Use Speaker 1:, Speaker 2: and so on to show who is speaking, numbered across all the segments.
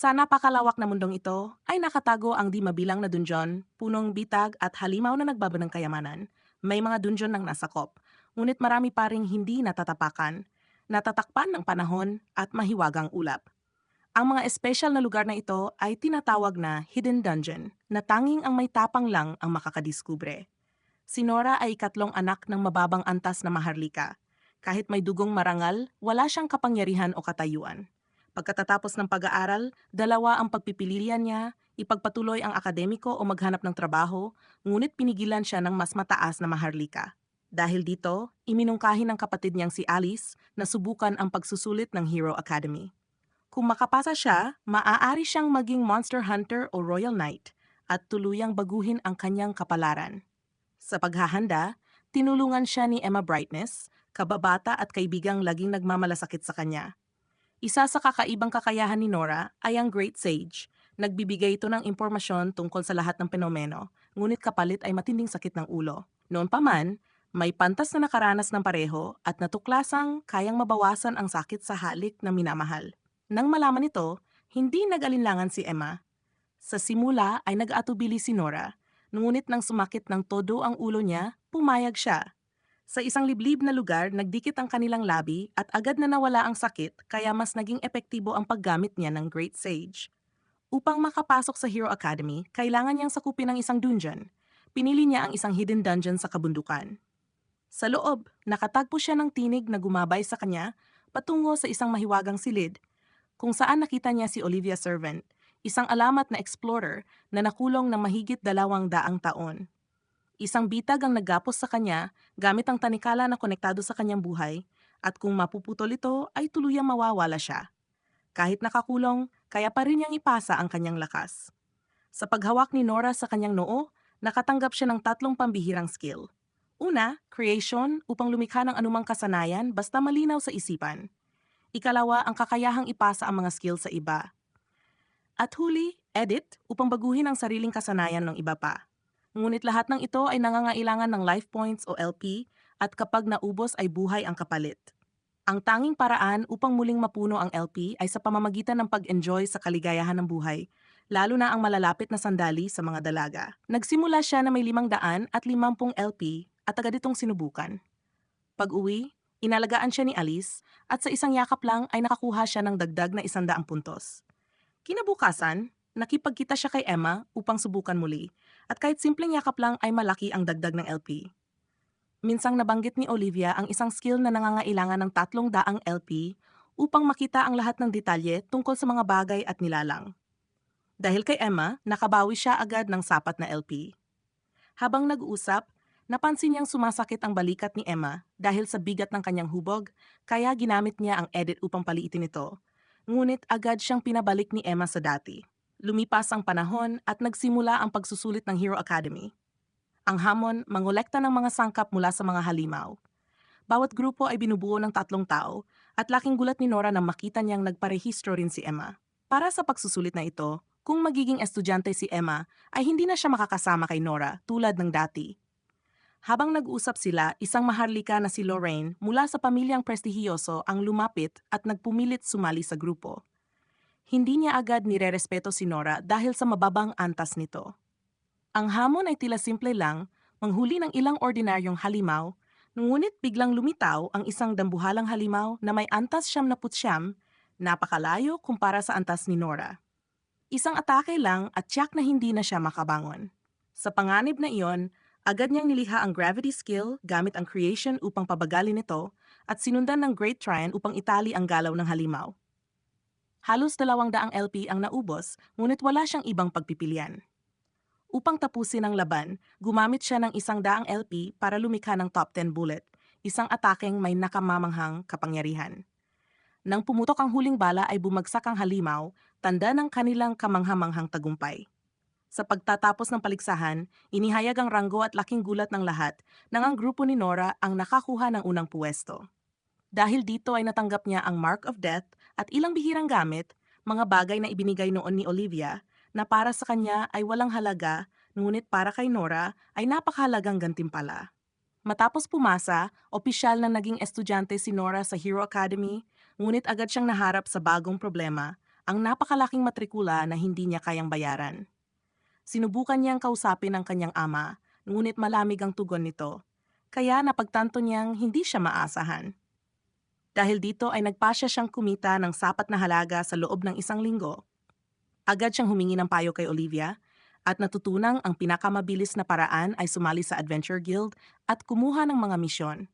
Speaker 1: Sa napakalawak na mundong ito ay nakatago ang di mabilang na dungeon, punong bitag at halimaw na nagbaba ng kayamanan. May mga dungeon ng nasakop, ngunit marami pa ring hindi natatapakan, natatakpan ng panahon at mahiwagang ulap. Ang mga espesyal na lugar na ito ay tinatawag na hidden dungeon, na tanging ang may tapang lang ang makakadiskubre. Si Nora ay ikatlong anak ng mababang antas na maharlika. Kahit may dugong marangal, wala siyang kapangyarihan o katayuan. Pagkatapos ng pag-aaral, dalawa ang pagpipilian niya, ipagpatuloy ang akademiko o maghanap ng trabaho, ngunit pinigilan siya ng mas mataas na maharlika. Dahil dito, iminungkahi ng kapatid niyang si Alice na subukan ang pagsusulit ng Hero Academy. Kung makapasa siya, maaari siyang maging Monster Hunter o Royal Knight at tuluyang baguhin ang kanyang kapalaran. Sa paghahanda, tinulungan siya ni Emma Brightness, kababata at kaibigang laging nagmamalasakit sa kanya. Isa sa kakaibang kakayahan ni Nora ay ang Great Sage. Nagbibigay ito ng impormasyon tungkol sa lahat ng penomeno, ngunit kapalit ay matinding sakit ng ulo. Noon pa man, may pantas na nakaranas ng pareho at natuklasang kayang mabawasan ang sakit sa halik ng minamahal. Nang malaman ito, hindi nag-alinlangan si Emma. Sa simula ay nag-atubili si Nora, ngunit nang sumakit ng todo ang ulo niya, pumayag siya. Sa isang liblib na lugar, nagdikit ang kanilang labi at agad na nawala ang sakit kaya mas naging epektibo ang paggamit niya ng Great Sage. Upang makapasok sa Hero Academy, kailangan niyang sakupin ang isang dungeon. Pinili niya ang isang hidden dungeon sa kabundukan. Sa loob, nakatagpo siya ng tinig na gumabay sa kanya patungo sa isang mahiwagang silid kung saan nakita niya si Olivia Servant, isang alamat na explorer na nakulong ng mahigit 200 taon. Isang bitag ang naggapos sa kanya gamit ang tanikala na konektado sa kanyang buhay at kung mapuputol ito ay tuluyang mawawala siya. Kahit nakakulong, kaya pa rin niyang ipasa ang kanyang lakas. Sa paghawak ni Nora sa kanyang noo, nakatanggap siya ng tatlong pambihirang skill. Una, creation upang lumikha ng anumang kasanayan basta malinaw sa isipan. Ikalawa, ang kakayahang ipasa ang mga skill sa iba. At huli, edit upang baguhin ang sariling kasanayan ng iba pa. Ngunit lahat ng ito ay nangangailangan ng life points o LP at kapag naubos ay buhay ang kapalit. Ang tanging paraan upang muling mapuno ang LP ay sa pamamagitan ng pag-enjoy sa kaligayahan ng buhay, lalo na ang malalapit na sandali sa mga dalaga. Nagsimula siya na may 550 LP at agad itong sinubukan. Pag-uwi, inalagaan siya ni Alice at sa isang yakap lang ay nakakuha siya ng dagdag na 100 puntos. Kinabukasan, nakipagkita siya kay Emma upang subukan muli at kahit simpleng yakap lang ay malaki ang dagdag ng LP. Minsang nabanggit ni Olivia ang isang skill na nangangailangan ng 300 LP upang makita ang lahat ng detalye tungkol sa mga bagay at nilalang. Dahil kay Emma, nakabawi siya agad ng sapat na LP. Habang nag-uusap, napansin niyang sumasakit ang balikat ni Emma dahil sa bigat ng kanyang hubog, kaya ginamit niya ang edit upang paliitin ito. Ngunit agad siyang pinabalik ni Emma sa dati. Lumipas ang panahon at nagsimula ang pagsusulit ng Hero Academy. Ang hamon, mangolekta ng mga sangkap mula sa mga halimaw. Bawat grupo ay binubuo ng 3 tao at laking gulat ni Nora nang makita niyang nagparehistro rin si Emma. Para sa pagsusulit na ito, kung magiging estudyante si Emma, ay hindi na siya makakasama kay Nora tulad ng dati. Habang nag-usap sila, isang maharlika na si Lorraine mula sa pamilyang prestihiyoso ang lumapit at nagpumilit sumali sa grupo. Hindi niya agad nirerespeto si Nora dahil sa mababang antas nito. Ang hamon ay tila simple lang, manghuli ng ilang ordinaryong halimaw, ngunit biglang lumitaw ang isang dambuhalang halimaw na may antas 79, napakalayo kumpara sa antas ni Nora. Isang atake lang at tiyak na hindi na siya makabangon. Sa panganib na iyon, agad niyang niliha ang gravity skill gamit ang creation upang pabagalin ito at sinundan ng Great Trine upang itali ang galaw ng halimaw. Halos 200 LP ang naubos, ngunit wala siyang ibang pagpipilian. Upang tapusin ang laban, gumamit siya ng 100 LP para lumikha ng top 10 bullet, isang atakeng may nakamamanghang kapangyarihan. Nang pumutok ang huling bala ay bumagsak ang halimaw, tanda ng kanilang kamanghamanghang tagumpay. Sa pagtatapos ng paligsahan, inihayag ang ranggo at laking gulat ng lahat nang ang grupo ni Nora ang nakakuha ng unang puwesto. Dahil dito ay natanggap niya ang Mark of Death at ilang bihirang gamit, mga bagay na ibinigay noon ni Olivia, na para sa kanya ay walang halaga, ngunit para kay Nora ay napakahalagang gantimpala. Matapos pumasa, opisyal na naging estudyante si Nora sa Hero Academy, ngunit agad siyang naharap sa bagong problema, ang napakalaking matrikula na hindi niya kayang bayaran. Sinubukan niyang kausapin ang kanyang ama, ngunit malamig ang tugon nito. Kaya napagtanto niyang hindi siya maasahan. Dahil dito ay nagpasya siyang kumita ng sapat na halaga sa loob ng 1 linggo. Agad siyang humingi ng payo kay Olivia at natutunang ang pinakamabilis na paraan ay sumali sa Adventure Guild at kumuha ng mga misyon.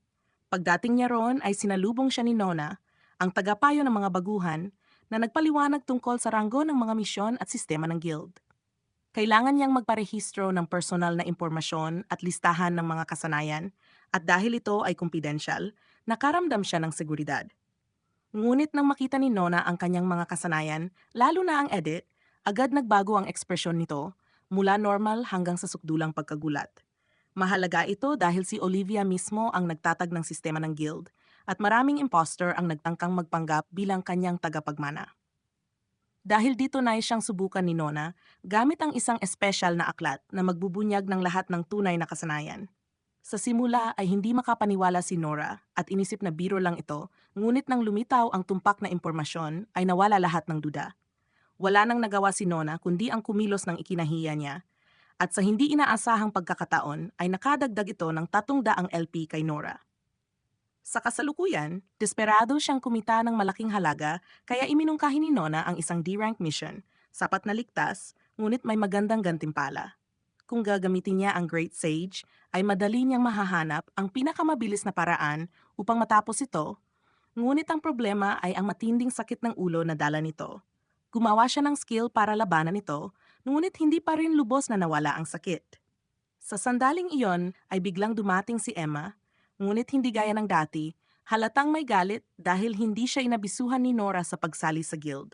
Speaker 1: Pagdating niya roon ay sinalubong siya ni Nona, ang tagapayo ng mga baguhan, na nagpaliwanag tungkol sa ranggo ng mga misyon at sistema ng guild. Kailangan niyang magparehistro ng personal na impormasyon at listahan ng mga kasanayan, at dahil ito ay kumpidensyal, nakaramdam siya ng seguridad. Ngunit nang makita ni Nona ang kanyang mga kasanayan, lalo na ang edit, agad nagbago ang ekspresyon nito, mula normal hanggang sa sukdulang pagkagulat. Mahalaga ito dahil si Olivia mismo ang nagtatag ng sistema ng guild, at maraming imposter ang nagtangkang magpanggap bilang kanyang tagapagmana. Dahil dito na siyang subukan ni Nona gamit ang isang espesyal na aklat na magbubunyag ng lahat ng tunay na kasanayan. Sa simula ay hindi makapaniwala si Nora at inisip na biro lang ito, ngunit nang lumitaw ang tumpak na impormasyon ay nawala lahat ng duda. Wala nang nagawa si Nona kundi ang kumilos ng ikinahiya niya, at sa hindi inaasahang pagkakataon ay nakadagdag ito ng 300 LP kay Nora. Sa kasalukuyan, desperado siyang kumita ng malaking halaga kaya iminungkahi ni Nona ang isang D-rank mission, sapat na ligtas, ngunit may magandang gantimpala. Kung gagamitin niya ang Great Sage, ay madali niyang mahahanap ang pinakamabilis na paraan upang matapos ito, ngunit ang problema ay ang matinding sakit ng ulo na dala nito. Gumawa siya ng skill para labanan ito, ngunit hindi pa rin lubos na nawala ang sakit. Sa sandaling iyon ay biglang dumating si Emma, ngunit hindi gaya ng dati, halatang may galit dahil hindi siya inabisuhan ni Nora sa pagsali sa guild.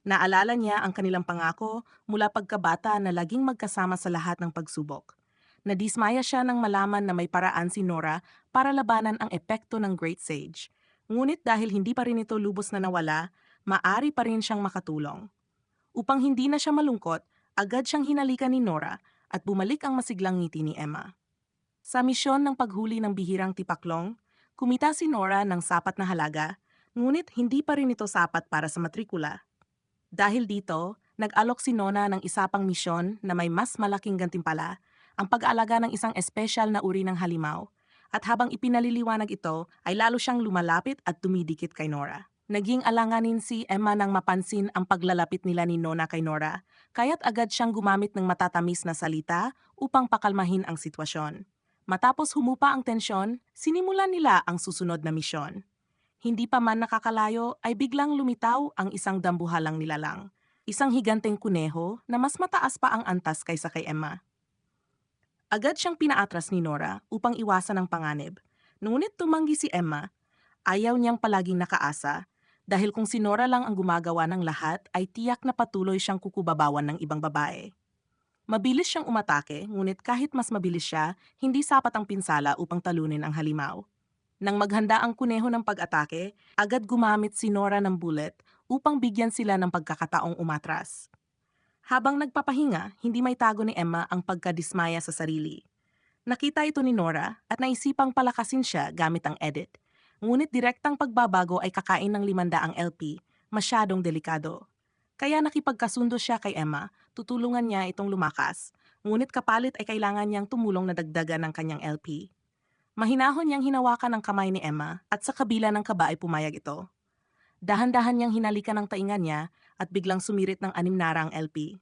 Speaker 1: Naalala niya ang kanilang pangako mula pagkabata na laging magkasama sa lahat ng pagsubok. Nadismaya siya nang malaman na may paraan si Nora para labanan ang epekto ng Great Sage. Ngunit dahil hindi pa rin ito lubos na nawala, maari pa rin siyang makatulong. Upang hindi na siya malungkot, agad siyang hinalikan ni Nora at bumalik ang masiglang ngiti ni Emma. Sa misyon ng paghuli ng bihirang tipaklong, kumita si Nora ng sapat na halaga, ngunit hindi pa rin ito sapat para sa matrikula. Dahil dito, nag-alok si Nona ng isa pang misyon na may mas malaking gantimpala, ang pag-aalaga ng isang espesyal na uri ng halimaw, at habang ipinaliliwanag ito ay lalo siyang lumalapit at dumidikit kay Nora. Naging alanganin si Emma nang mapansin ang paglalapit nila ni Nona kay Nora, kaya't agad siyang gumamit ng matatamis na salita upang pakalmahin ang sitwasyon. Matapos humupa ang tensyon, sinimulan nila ang susunod na misyon. Hindi pa man nakakalayo ay biglang lumitaw ang isang dambuhalang nilalang, isang higanteng kuneho na mas mataas pa ang antas kaysa kay Emma. Agad siyang pinaatras ni Nora upang iwasan ang panganib, ngunit tumanggi si Emma. Ayaw niyang palaging nakaasa, dahil kung si Nora lang ang gumagawa ng lahat ay tiyak na patuloy siyang kukubabawan ng ibang babae. Mabilis siyang umatake, ngunit kahit mas mabilis siya, hindi sapat ang pinsala upang talunin ang halimaw. Nang maghanda ang kuneho ng pag-atake, agad gumamit si Nora ng bullet upang bigyan sila ng pagkakataong umatras. Habang nagpapahinga, hindi may tago ni Emma ang pagkadismaya sa sarili. Nakita ito ni Nora at naisipang palakasin siya gamit ang edit. Ngunit direktang pagbabago ay kakain ng 500 LP, masyadong delikado. Kaya nakipagkasundo siya kay Emma, tutulungan niya itong lumakas, ngunit kapalit ay kailangan niyang tumulong na dagdagan ng kanyang LP. Mahinahon niyang hinawakan ang kamay ni Emma at sa kabila ng kaba ay pumayag ito. Dahan-dahan niyang hinalikan ang tainga niya at biglang sumirit ng 6 na LP.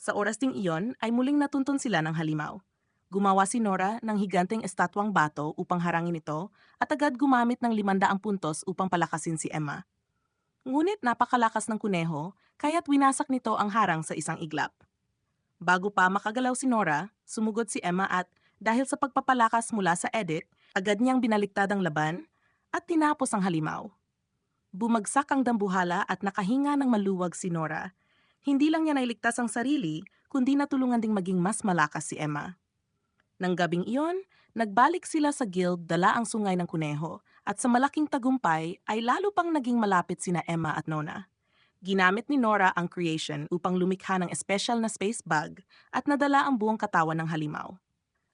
Speaker 1: Sa oras ding iyon ay muling natuntun sila ng halimaw. Gumawa si Nora ng higanteng estatwang bato upang harangin ito at agad gumamit ng 500 puntos upang palakasin si Emma. Ngunit napakalakas ng kuneho, kaya't winasak nito ang harang sa isang iglap. Bago pa makagalaw si Nora, sumugod si Emma at, dahil sa pagpapalakas mula sa edit, agad niyang binaliktad ang laban at tinapos ang halimaw. Bumagsak ang dambuhala at nakahinga ng maluwag si Nora. Hindi lang niya nailigtas ang sarili, kundi natulungan ding maging mas malakas si Emma. Nang gabing iyon, nagbalik sila sa guild dala ang sungay ng kuneho at sa malaking tagumpay ay lalo pang naging malapit sina Emma at Nona. Ginamit ni Nora ang creation upang lumikha ng espesyal na space bug at nadala ang buong katawan ng halimaw.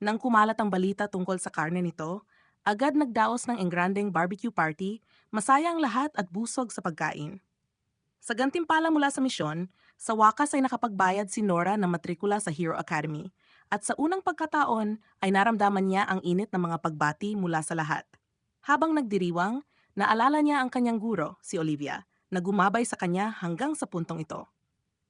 Speaker 1: Nang kumalat ang balita tungkol sa karne nito, agad nagdaos ng engrandeng barbecue party, masaya ang lahat at busog sa pagkain. Sa gantimpala mula sa misyon, sa wakas ay nakapagbayad si Nora ng matrikula sa Hero Academy. At sa unang pagkataon ay naramdaman niya ang init ng mga pagbati mula sa lahat. Habang nagdiriwang, naalala niya ang kanyang guro, si Olivia, na gumabay sa kanya hanggang sa puntong ito.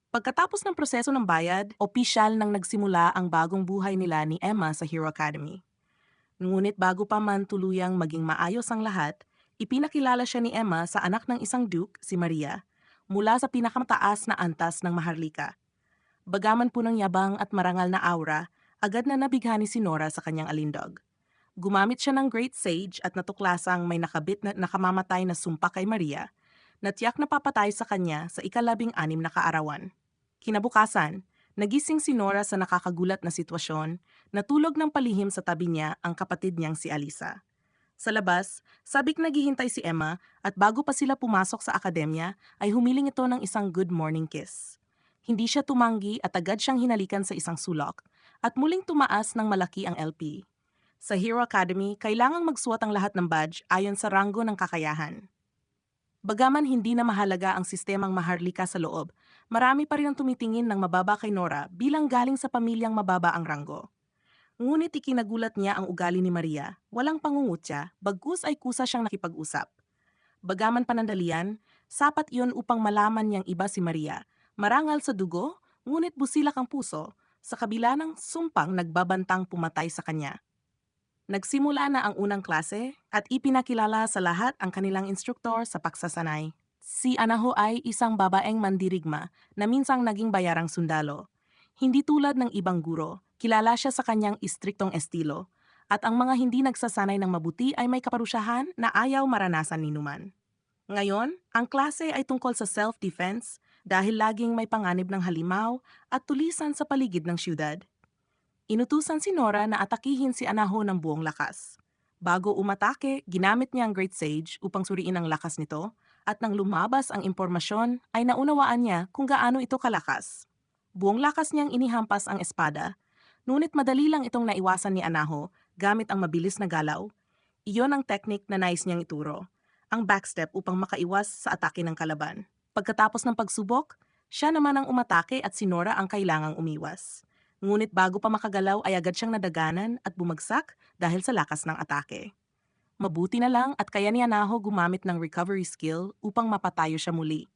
Speaker 1: Pagkatapos ng proseso ng bayad, opisyal nang nagsimula ang bagong buhay nila ni Emma sa Hero Academy. Ngunit bago pa man tuluyang maging maayos ang lahat, ipinakilala siya ni Emma sa anak ng isang duke, si Maria, mula sa pinakamataas na antas ng Maharlika. Bagaman po ng yabang at marangal na aura, agad na nabighani si Nora sa kanyang alindog. Gumamit siya ng Great Sage at natuklasang may nakabit na nakamamatay na sumpa kay Maria, na tiyak na papatay sa kanya sa ika-16 na kaarawan. Kinabukasan, nagising si Nora sa nakakagulat na sitwasyon, natulog ng palihim sa tabi niya ang kapatid niyang si Alisa. Sa labas, sabik naghihintay si Emma at bago pa sila pumasok sa akademya ay humiling ito ng isang good morning kiss. Hindi siya tumanggi at agad siyang hinalikan sa isang sulok at muling tumaas ng malaki ang LP. Sa Hero Academy, kailangang magsuot ang lahat ng badge ayon sa ranggo ng kakayahan. Bagaman hindi na mahalaga ang sistemang Maharlika sa loob, marami pa rin ang tumitingin ng mababa kay Nora bilang galing sa pamilyang mababa ang ranggo. Ngunit ikinagulat niya ang ugali ni Maria, walang pangungutya, bagkus ay kusa siyang nakipag-usap. Bagaman panandalian, sapat iyon upang malaman niyang iba si Maria, marangal sa dugo, ngunit busilak ang puso, sa kabila ng sumpang nagbabantang pumatay sa kanya. Nagsimula na ang unang klase at ipinakilala sa lahat ang kanilang instruktor sa paksasanay. Si Anaho ay isang babaeng mandirigma na minsang naging bayarang sundalo. Hindi tulad ng ibang guro, kilala siya sa kanyang istriktong estilo, at ang mga hindi nagsasanay ng mabuti ay may kaparusyahan na ayaw maranasan ni Numan. Ngayon, ang klase ay tungkol sa self-defense dahil laging may panganib ng halimaw at tulisan sa paligid ng siyudad. Inutusan si Nora na atakihin si Anaho ng buong lakas. Bago umatake, ginamit niya ang Great Sage upang suriin ang lakas nito at nang lumabas ang impormasyon ay naunawaan niya kung gaano ito kalakas. Buong lakas niyang inihampas ang espada, ngunit madali lang itong naiwasan ni Anaho gamit ang mabilis na galaw. Iyon ang teknik na nais niyang ituro, ang backstep upang makaiwas sa atake ng kalaban. Pagkatapos ng pagsubok, siya naman ang umatake at si Nora ang kailangang umiwas. Ngunit bago pa makagalaw ay agad siyang nadaganan at bumagsak dahil sa lakas ng atake. Mabuti na lang at kaya ni Anaho gumamit ng recovery skill upang mapatayo siya muli.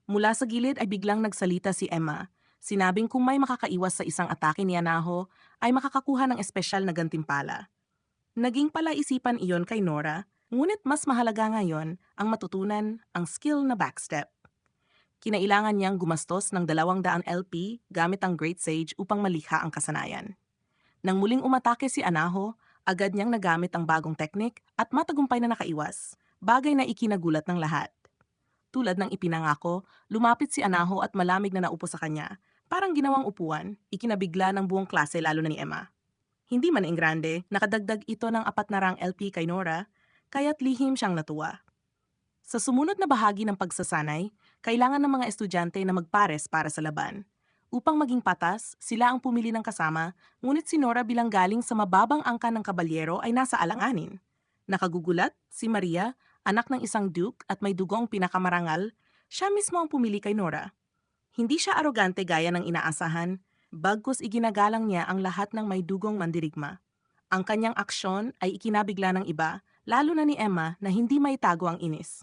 Speaker 1: Mula sa gilid ay biglang nagsalita si Emma. Sinabing kung may makakaiwas sa isang atake ni Anaho ay makakakuha ng espesyal na gantimpala. Naging palaisipan iyon kay Nora, ngunit mas mahalaga ngayon ang matutunan ang skill na backstep. Kinailangan niyang gumastos ng 200 LP gamit ang Great Sage upang malikha ang kasanayan. Nang muling umatake si Anaho, agad niyang nagamit ang bagong teknik at matagumpay na nakaiwas, bagay na ikinagulat ng lahat. Tulad ng ipinangako, lumapit si Anaho at malamig na naupo sa kanya. Parang ginawang upuan, ikinabigla ng buong klase lalo na ni Emma. Hindi man grande, nakadagdag ito ng 4 LP kay Nora, kaya't lihim siyang natuwa. Sa sumunod na bahagi ng pagsasanay, kailangan ng mga estudyante na magpares para sa laban. Upang maging patas, sila ang pumili ng kasama, ngunit si Nora bilang galing sa mababang angka ng kabalyero ay nasa alanganin. Nakagugulat, si Maria, anak ng isang duke at may dugong pinakamarangal, siya mismo ang pumili kay Nora. Hindi siya arogante gaya ng inaasahan, bagkus iginagalang niya ang lahat ng may dugong mandirigma. Ang kanyang aksyon ay ikinabigla ng iba, lalo na ni Emma na hindi maitago ang inis.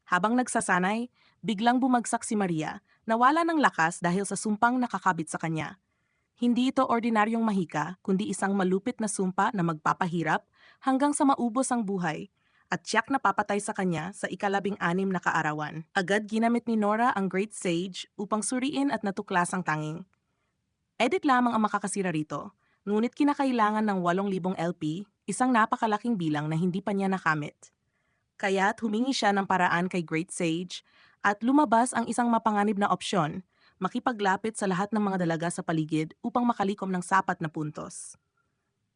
Speaker 1: Habang nagsasanay, biglang bumagsak si Maria, nawala ng lakas dahil sa sumpang nakakabit sa kanya. Hindi ito ordinaryong mahika, kundi isang malupit na sumpa na magpapahirap hanggang sa maubos ang buhay, at tiyak na papatay sa kanya sa ika-16 na kaarawan. Agad ginamit ni Nora ang Great Sage upang suriin at natuklas ang tanging. Edit lamang ang makakasira rito, ngunit kinakailangan ng 8,000 LP, isang napakalaking bilang na hindi pa niya nakamit. Kaya't humingi siya ng paraan kay Great Sage at lumabas ang isang mapanganib na opsyon, makipaglapit sa lahat ng mga dalaga sa paligid upang makalikom ng sapat na puntos.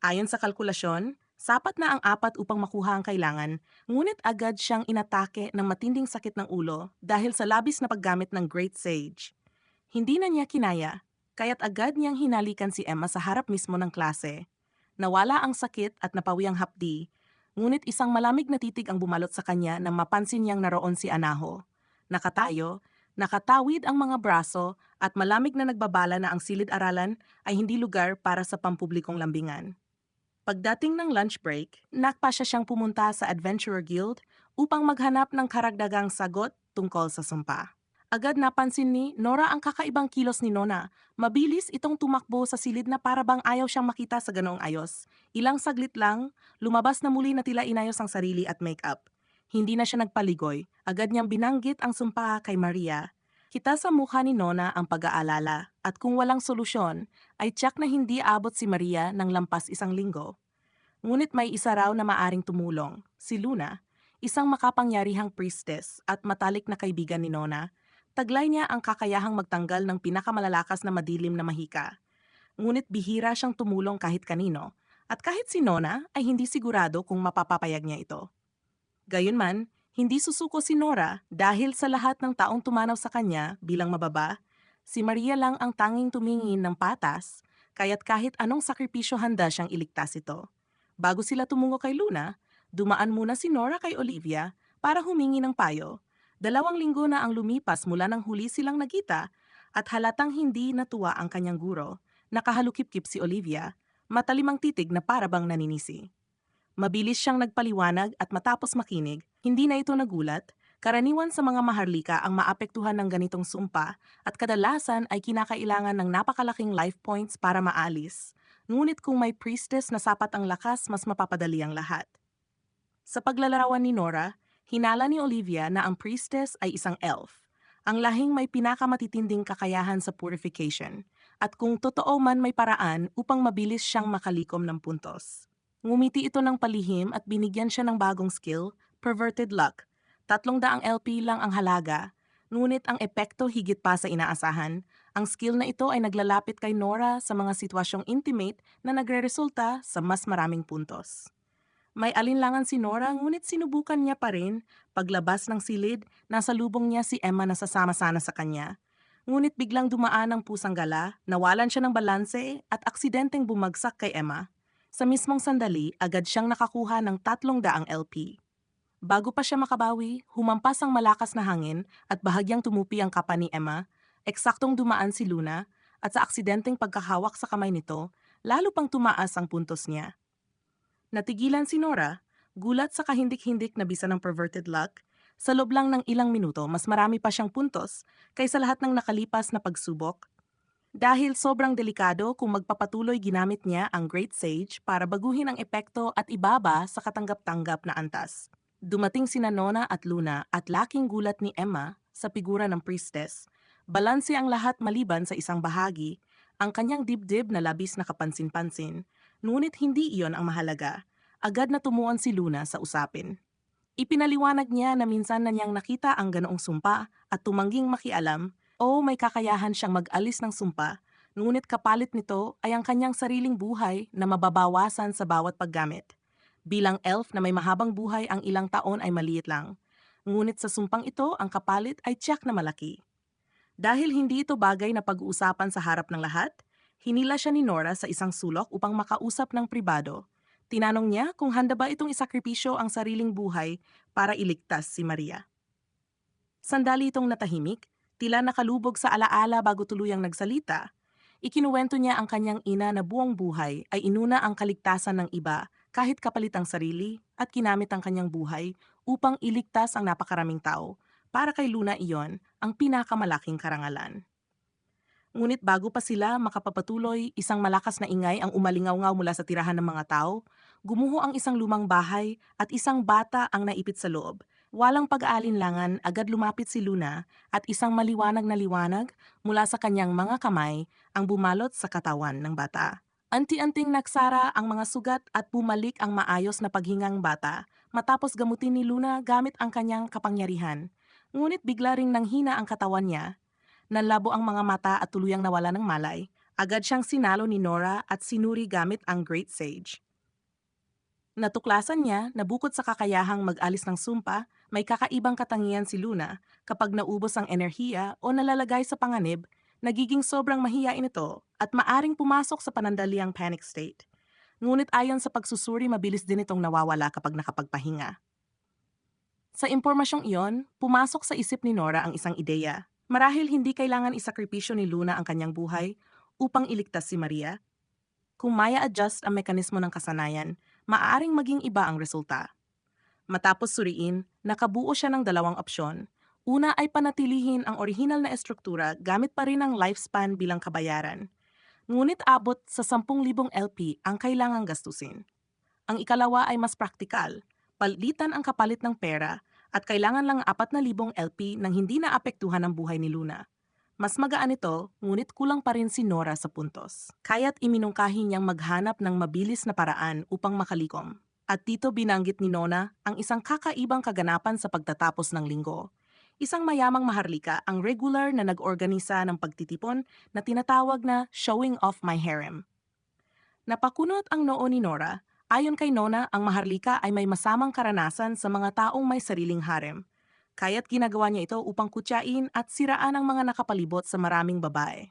Speaker 1: Ayon sa kalkulasyon, sapat na ang 4 upang makuha ang kailangan, ngunit agad siyang inatake ng matinding sakit ng ulo dahil sa labis na paggamit ng Great Sage. Hindi na niya kinaya, kaya't agad niyang hinalikan si Emma sa harap mismo ng klase. Nawala ang sakit at napawi ang hapdi, ngunit isang malamig na titig ang bumalot sa kanya nang mapansin niyang naroon si Anaho. Nakatayo, Nakatawid ang mga braso at malamig na nagbabala na ang silid-aralan ay hindi lugar para sa pampublikong lambingan. Pagdating ng lunch break, nakpasya siyang pumunta sa Adventurer Guild upang maghanap ng karagdagang sagot tungkol sa sumpa. Agad napansin ni Nora ang kakaibang kilos ni Nona. Mabilis itong tumakbo sa silid na para bang ayaw siyang makita sa ganoong ayos. Ilang saglit lang, lumabas na muli na tila inayos ang sarili at makeup. Hindi na siya nagpaligoy. Agad niyang binanggit ang sumpa kay Maria. Kita sa mukha ni Nona ang pag-aalala at kung walang solusyon, ay tiyak na hindi abot si Maria ng lampas 1 linggo. Ngunit may isa raw na maaring tumulong, si Luna, isang makapangyarihang priestess at matalik na kaibigan ni Nona. Taglay niya ang kakayahang magtanggal ng pinakamalalakas na madilim na mahika. Ngunit bihira siyang tumulong kahit kanino, at kahit si Nona ay hindi sigurado kung mapapapayag niya ito. Gayunman, hindi susuko si Nora dahil sa lahat ng taong tumanaw sa kanya bilang mababa, si Maria lang ang tanging tumingin ng patas, kaya't kahit anong sakripisyo handa siyang iligtas ito. Bago sila tumungo kay Luna, dumaan muna si Nora kay Olivia para humingi ng payo. 2 linggo na ang lumipas mula nang huli silang nagkita at halatang hindi natuwa ang kanyang guro. Nakahalukip-kip si Olivia, matalimang titig na parabang naninisi. Mabilis siyang nagpaliwanag at matapos makinig, hindi na ito nagulat. Karaniwan sa mga maharlika ang maapektuhan ng ganitong sumpa at kadalasan ay kinakailangan ng napakalaking life points para maalis. Ngunit kung may priestess na sapat ang lakas, mas mapapadali ang lahat. Sa paglalarawan ni Nora, hinala ni Olivia na ang priestess ay isang elf. Ang lahing may pinakamatitinding kakayahan sa purification, at kung totoo man may paraan upang mabilis siyang makalikom ng puntos. Ngumiti ito ng palihim at binigyan siya ng bagong skill, Perverted Luck. 300 LP lang ang halaga, ngunit ang epekto higit pa sa inaasahan. Ang skill na ito ay naglalapit kay Nora sa mga sitwasyong intimate na nagreresulta sa mas maraming puntos. May alinlangan si Nora ngunit sinubukan niya pa rin. Paglabas ng silid, nasa lubong niya si Emma na sasama sana sa kanya. Ngunit biglang dumaan ang pusang gala, nawalan siya ng balanse at aksidenteng bumagsak kay Emma. Sa mismong sandali, agad siyang nakakuha ng 300 LP. Bago pa siya makabawi, humampas ang malakas na hangin at bahagyang tumupi ang kapa ni Emma. Eksaktong dumaan si Luna at sa aksidenteng pagkahawak sa kamay nito, lalo pang tumaas ang puntos niya. Natigilan si Nora, gulat sa kahindik-hindik na bisa ng Perverted Luck. Sa loob lang ng ilang minuto, mas marami pa siyang puntos kaysa lahat ng nakalipas na pagsubok. Dahil sobrang delikado kung magpapatuloy, ginamit niya ang Great Sage para baguhin ang epekto at ibaba sa katanggap-tanggap na antas. Dumating sina Nona at Luna at laking gulat ni Emma sa figura ng priestess. Balanse ang lahat maliban sa isang bahagi, ang kanyang dibdib na labis na kapansin-pansin. Ngunit hindi iyon ang mahalaga. Agad na tumuon si Luna sa usapin. Ipinaliwanag niya na minsan na niyang nakita ang ganoong sumpa at tumangging makialam o may kakayahan siyang mag-alis ng sumpa, ngunit kapalit nito ay ang kanyang sariling buhay na mababawasan sa bawat paggamit. Bilang elf na may mahabang buhay, ang ilang taon ay maliit lang. Ngunit sa sumpang ito, ang kapalit ay tiyak na malaki. Dahil hindi ito bagay na pag-uusapan sa harap ng lahat, hinila siya ni Nora sa isang sulok upang makausap ng pribado. Tinanong niya kung handa ba itong isakripisyo ang sariling buhay para iligtas si Maria. Sandali itong natahimik, tila nakalubog sa alaala bago tuluyang nagsalita. Ikinuwento niya ang kanyang ina na buong buhay ay inuna ang kaligtasan ng iba kahit kapalit ang sarili at kinamit ang kanyang buhay upang iligtas ang napakaraming tao. Para kay Luna iyon ang pinakamalaking karangalan. Ngunit bago pa sila makapapatuloy, isang malakas na ingay ang umalingaw-ngaw mula sa tirahan ng mga tao. Gumuho ang isang lumang bahay at isang bata ang naipit sa loob. Walang pag-aalinlangan, agad lumapit si Luna at isang maliwanag na liwanag mula sa kanyang mga kamay ang bumalot sa katawan ng bata. Anti-anting nagsara ang mga sugat at bumalik ang maayos na paghingang bata matapos gamutin ni Luna gamit ang kanyang kapangyarihan. Ngunit bigla ring nanghina ang katawan niya. Nanlabo ang mga mata at tuluyang nawala ng malay. Agad siyang sinalo ni Nora at sinuri gamit ang Great Sage. Natuklasan niya na bukod sa kakayahang mag-alis ng sumpa, may kakaibang katangian si Luna. Kapag naubos ang enerhiya o nalalagay sa panganib, nagiging sobrang mahiyain ito at maaring pumasok sa panandaliang panic state. Ngunit ayon sa pagsusuri, mabilis din itong nawawala kapag nakapagpahinga. Sa impormasyong iyon, pumasok sa isip ni Nora ang isang ideya. Marahil hindi kailangan isakripisyo ni Luna ang kanyang buhay upang iligtas si Maria. Kung maya adjust ang mekanismo ng kasanayan, maaaring maging iba ang resulta. Matapos suriin, nakabuo siya ng dalawang opsyon. Una ay panatilihin ang orihinal na estruktura gamit pa rin ang lifespan bilang kabayaran. Ngunit abot sa 10,000 LP ang kailangang gastusin. Ang ikalawa ay mas praktikal. Palitan ang kapalit ng pera at kailangan lang 4,000 LP nang hindi naapektuhan ang buhay ni Luna. Mas magaan ito, ngunit kulang pa rin si Nora sa puntos. Kaya't iminungkahi niyang maghanap ng mabilis na paraan upang makalikom. At dito binanggit ni Nona ang isang kakaibang kaganapan sa pagtatapos ng linggo. Isang mayamang maharlika ang regular na nag-organisa ng pagtitipon na tinatawag na Showing Off My Harem. Napakunot ang noo ni Nora. Ayon kay Nona, ang maharlika ay may masamang karanasan sa mga taong may sariling harem. Kaya't ginagawa niya ito upang kutyain at siraan ang mga nakapalibot sa maraming babae.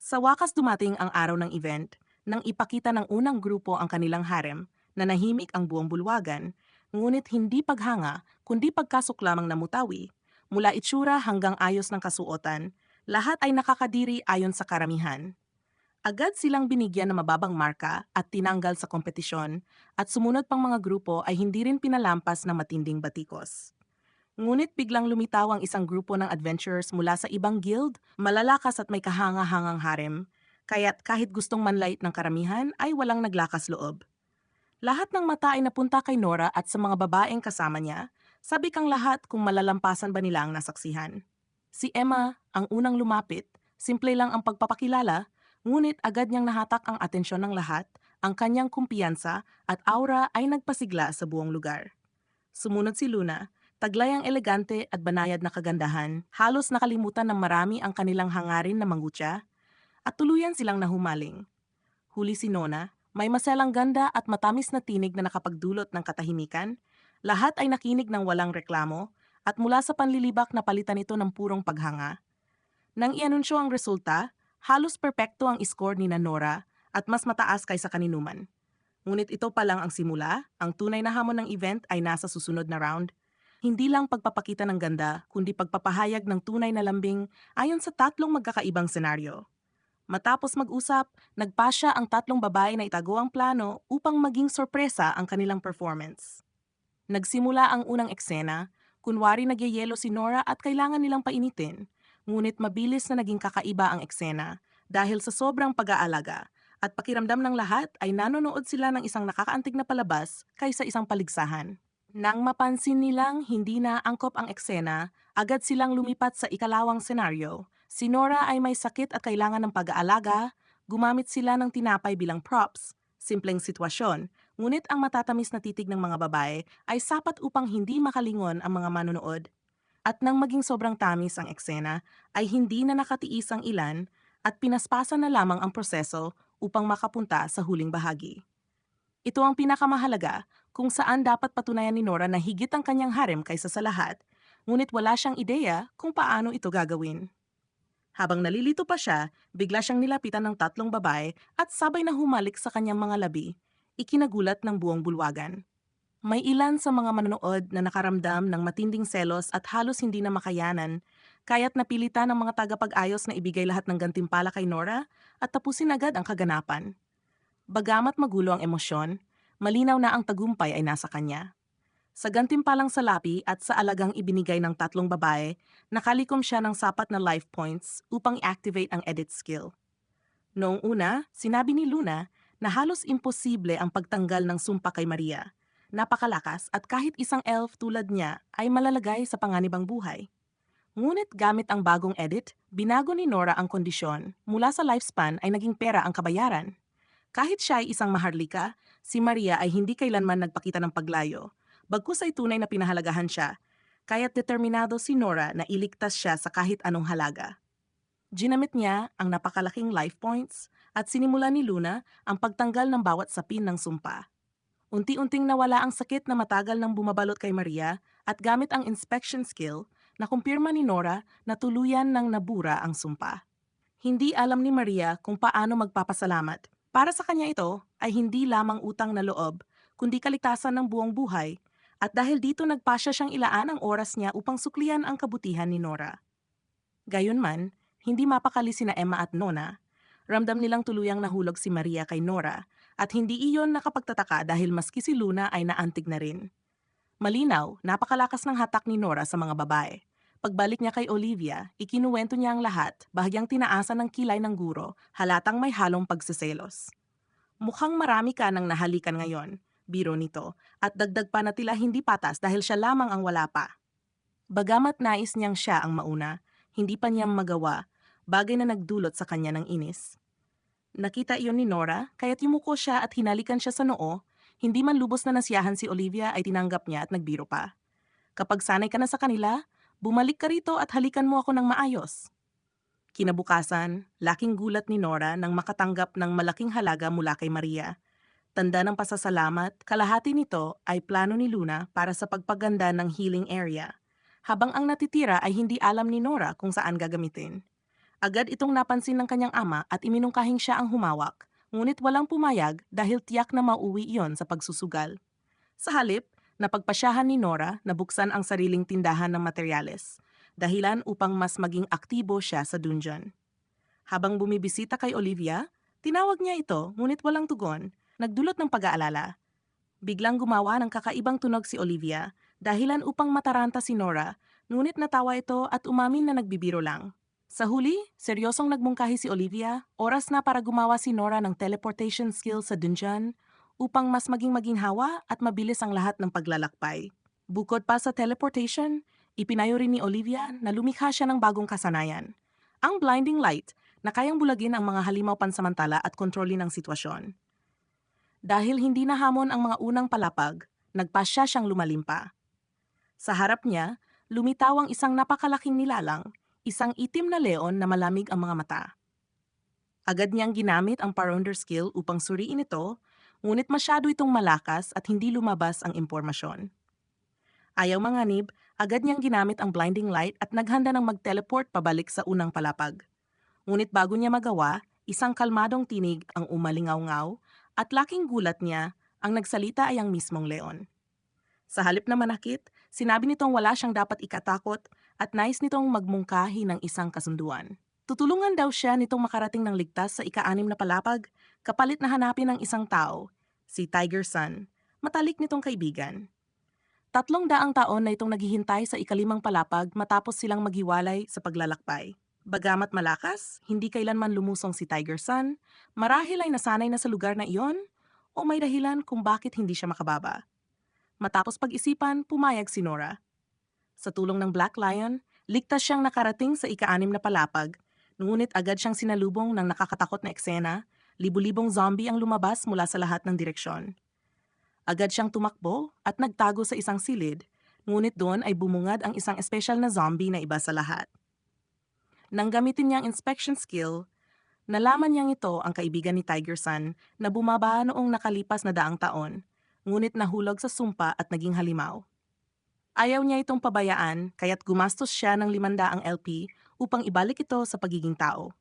Speaker 1: Sa wakas dumating ang araw ng event, nang ipakita ng unang grupo ang kanilang harem, na nahimik ang buong bulwagan, ngunit hindi paghanga, kundi pagkasok lamang na mutawi. Mula itsura hanggang ayos ng kasuotan, lahat ay nakakadiri ayon sa karamihan. Agad silang binigyan ng mababang marka at tinanggal sa kompetisyon at sumunod pang mga grupo ay hindi rin pinalampas ng matinding batikos. Ngunit biglang lumitaw ang isang grupo ng adventurers mula sa ibang guild, malalakas at may kahanga-hangang harem, kaya't kahit gustong manlait ng karamihan ay walang naglakas loob. Lahat ng mata ay napunta kay Nora at sa mga babaeng kasama niya, sabi kang lahat kung malalampasan ba nila ang nasaksihan. Si Emma, ang unang lumapit, simple lang ang pagpapakilala, ngunit agad niyang nahatak ang atensyon ng lahat, ang kanyang kumpiyansa at aura ay nagpasigla sa buong lugar. Sumunod si Luna, taglay ang elegante at banayad na kagandahan, halos nakalimutan ng marami ang kanilang hangarin na mangutya, at tuluyan silang nahumaling. Huli si Nona, may maselang ganda at matamis na tinig na nakapagdulot ng katahimikan. Lahat ay nakinig ng walang reklamo, at mula sa panlilibak na palitan ito ng purong paghanga. Nang ianunsyo ang resulta, halos perpekto ang score ni Nora at mas mataas kaysa kaninuman. Ngunit ito pa lang ang simula, ang tunay na hamon ng event ay nasa susunod na round. Hindi lang pagpapakita ng ganda, kundi pagpapahayag ng tunay na lambing ayon sa tatlong magkakaibang senaryo. Matapos mag-usap, nagpasya ang tatlong babae na itago ang plano upang maging sorpresa ang kanilang performance. Nagsimula ang unang eksena, kunwari nagyayelo si Nora at kailangan nilang painitin, ngunit mabilis na naging kakaiba ang eksena dahil sa sobrang pag-aalaga at pakiramdam ng lahat ay nanonood sila ng isang nakakaantig na palabas kaysa isang paligsahan. Nang mapansin nilang hindi na angkop ang eksena, agad silang lumipat sa ikalawang senaryo. Si Nora ay may sakit at kailangan ng pag-aalaga, gumamit sila ng tinapay bilang props. Simpleng sitwasyon, ngunit ang matatamis na titig ng mga babae ay sapat upang hindi makalingon ang mga manonood. At nang maging sobrang tamis ang eksena, ay hindi na nakatiis ang ilan at pinaspasan na lamang ang proseso upang makapunta sa huling bahagi. Ito ang pinakamahalaga, kung saan dapat patunayan ni Nora na higit ang kanyang harem kaysa sa lahat, ngunit wala siyang ideya kung paano ito gagawin. Habang nalilito pa siya, bigla siyang nilapitan ng tatlong babae at sabay na humalik sa kanyang mga labi, ikinagulat ng buong bulwagan. May ilan sa mga manonood na nakaramdam ng matinding selos at halos hindi na makayanan, kaya't napilitan ng mga tagapag-ayos na ibigay lahat ng gantimpala kay Nora at tapusin agad ang kaganapan. Bagamat magulo ang emosyon, malinaw na ang tagumpay ay nasa kanya. Sa gantimpalang salapi at sa alagang ibinigay ng tatlong babae, nakalikom siya ng sapat na life points upang i-activate ang edit skill. Noong una, sinabi ni Luna na halos imposible ang pagtanggal ng sumpa kay Maria. Napakalakas at kahit isang elf tulad niya ay malalagay sa panganibang buhay. Ngunit gamit ang bagong edit, binago ni Nora ang kondisyon. Mula sa lifespan ay naging pera ang kabayaran. Kahit siya ay isang maharlika, si Maria ay hindi kailanman nagpakita ng paglayo. Bagkus ay tunay na pinahalagahan siya, kaya't determinado si Nora na iligtas siya sa kahit anong halaga. Ginamit niya ang napakalaking life points at sinimula ni Luna ang pagtanggal ng bawat sapin ng sumpa. Unti-unting nawala ang sakit na matagal nang bumabalot kay Maria at gamit ang inspection skill, nakumpirma ni Nora na tuluyan ng nabura ang sumpa. Hindi alam ni Maria kung paano magpapasalamat. Para sa kanya ito ay hindi lamang utang na loob, kundi kaligtasan ng buong buhay, at dahil dito nagpasya siyang ilaan ang oras niya upang suklian ang kabutihan ni Nora. Gayunman, hindi mapakali sina Emma at Nona. Ramdam nilang tuluyang nahulog si Maria kay Nora at hindi iyon nakapagtataka dahil maski si Luna ay naantig na rin. Malinaw, napakalakas ng hatak ni Nora sa mga babae. Pagbalik niya kay Olivia, ikinuwento niya ang lahat, bahagyang tinaasan ng kilay ng guro, halatang may halong pagsiselos. Mukhang marami ka nang nahalikan ngayon, biro nito, at dagdag pa na tila hindi patas dahil siya lamang ang wala pa. Bagamat nais niyang siya ang mauna, hindi pa niya magawa, bagay na nagdulot sa kanya ng inis. Nakita iyon ni Nora, kaya't yumuko siya at hinalikan siya sa noo, hindi man lubos na nasiyahan si Olivia ay tinanggap niya at nagbiro pa. Kapag sanay ka na sa kanila, bumalik ka rito at halikan mo ako ng maayos. Kinabukasan, laking gulat ni Nora nang makatanggap ng malaking halaga mula kay Maria. Tanda ng pasasalamat, kalahati nito ay plano ni Luna para sa pagpaganda ng healing area, habang ang natitira ay hindi alam ni Nora kung saan gagamitin. Agad itong napansin ng kanyang ama at iminungkahing siya ang humawak, ngunit walang pumayag dahil tiyak na mauwi iyon sa pagsusugal. Sa halip, napagpasyahan ni Nora na buksan ang sariling tindahan ng materyales, dahilan upang mas maging aktibo siya sa dungeon. Habang bumibisita kay Olivia, tinawag niya ito ngunit walang tugon, nagdulot ng pag-aalala. Biglang gumawa ng kakaibang tunog si Olivia, dahilan upang mataranta si Nora, ngunit natawa ito at umamin na nagbibiro lang. Sa huli, seryosong nagmungkahi si Olivia, oras na para gumawa si Nora ng teleportation skill sa dungeon upang mas maging maginhawa at mabilis ang lahat ng paglalakbay. Bukod pa sa teleportation, ipinayo rin ni Olivia na lumikha siya ng bagong kasanayan. Ang blinding light na kayang bulagin ang mga halimaw pansamantala at kontrolin ang sitwasyon. Dahil hindi nahamon ang mga unang palapag, nagpasya siyang lumalim pa. Sa harap niya, lumitaw ang isang napakalaking nilalang, isang itim na leon na malamig ang mga mata. Agad niyang ginamit ang Parounder skill upang suriin ito, ngunit masyado itong malakas at hindi lumabas ang impormasyon. Ayaw manganib, agad niyang ginamit ang blinding light at naghanda ng mag-teleport pabalik sa unang palapag. Ngunit bago niya magawa, isang kalmadong tinig ang umalingaw-ngaw at laking gulat niya, ang nagsalita ay ang mismong leon. Sa halip na manakit, sinabi nitong wala siyang dapat ikatakot at nais nitong magmungkahi ng isang kasunduan. Tutulungan daw siya nitong makarating ng ligtas sa ika-6 na palapag, kapalit na hanapin ng isang tao, si Tiger Sun, matalik nitong kaibigan. 300 taon na itong naghihintay sa ika-5 palapag matapos silang maghiwalay sa paglalakbay. Bagamat malakas, hindi kailanman lumusong si Tiger Sun, marahil ay nasanay na sa lugar na iyon o may dahilan kung bakit hindi siya makababa. Matapos pag-isipan, pumayag si Nora. Sa tulong ng Black Lion, ligtas siyang nakarating sa ika-6 na palapag, ngunit agad siyang sinalubong ng nakakatakot na eksena, libu-libong zombie ang lumabas mula sa lahat ng direksyon. Agad siyang tumakbo at nagtago sa isang silid, ngunit doon ay bumungad ang isang espesyal na zombie na iba sa lahat. Nang gamitin niyang inspection skill, nalaman niyang ito ang kaibigan ni Tiger Sun na bumaba noong nakalipas na 100 taon, ngunit nahulog sa sumpa at naging halimaw. Ayaw niya itong pabayaan kaya't gumastos siya ng 500 LP upang ibalik ito sa pagiging tao.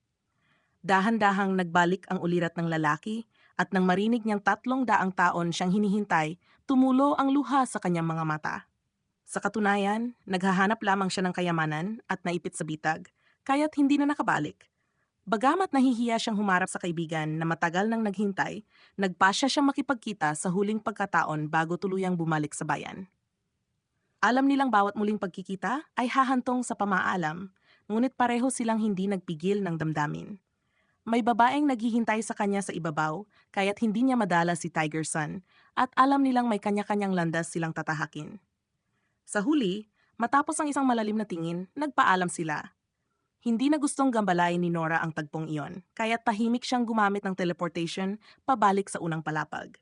Speaker 1: Dahan-dahang nagbalik ang ulirat ng lalaki at nang marinig niyang 300 taon siyang hinihintay, tumulo ang luha sa kanyang mga mata. Sa katunayan, naghahanap lamang siya ng kayamanan at naipit sa bitag, kaya't hindi na nakabalik. Bagamat nahihiya siyang humarap sa kaibigan na matagal nang naghintay, nagpasya siyang makipagkita sa huling pagkataon bago tuluyang bumalik sa bayan. Alam nilang bawat muling pagkikita ay hahantong sa pamaalam, ngunit pareho silang hindi nagpigil ng damdamin. May babaeng naghihintay sa kanya sa ibabaw, kaya't hindi niya madala si Tiger Sun, at alam nilang may kanya-kanyang landas silang tatahakin. Sa huli, matapos ang isang malalim na tingin, nagpaalam sila. Hindi na gustong gambalain ni Nora ang tagpong iyon, kaya't tahimik siyang gumamit ng teleportation pabalik sa unang palapag.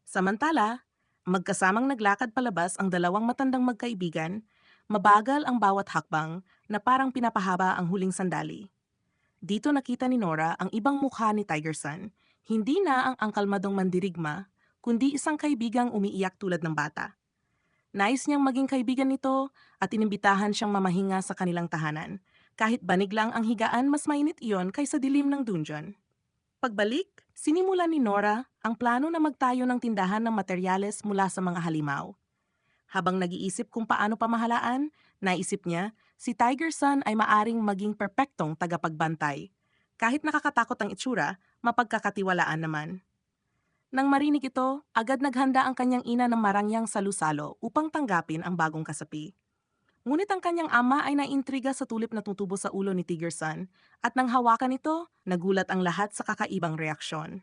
Speaker 1: Samantala, magkasamang naglakad palabas ang dalawang matandang magkaibigan, mabagal ang bawat hakbang na parang pinapahaba ang huling sandali. Dito nakita ni Nora ang ibang mukha ni Tiger Sun, hindi na ang kalmadong mandirigma, kundi isang kaibigang umiiyak tulad ng bata. Nais niyang maging kaibigan nito at inimbitahan siyang mamahinga sa kanilang tahanan. Kahit banig lang ang higaan, mas mainit iyon kaysa dilim ng dungeon. Pagbalik, sinimulan ni Nora ang plano na magtayo ng tindahan ng materyales mula sa mga halimaw. Habang nag-iisip kung paano pamahalaan, naisip niya, si Tiger Sun ay maaring maging perpektong tagapagbantay. Kahit nakakatakot ang itsura, mapagkakatiwalaan naman. Nang marinig ito, agad naghanda ang kanyang ina ng marangyang salusalo upang tanggapin ang bagong kasapi. Ngunit ang kanyang ama ay naintriga sa tulip na tutubo sa ulo ni Tiger Sun at nang hawakan ito, nagulat ang lahat sa kakaibang reaksyon.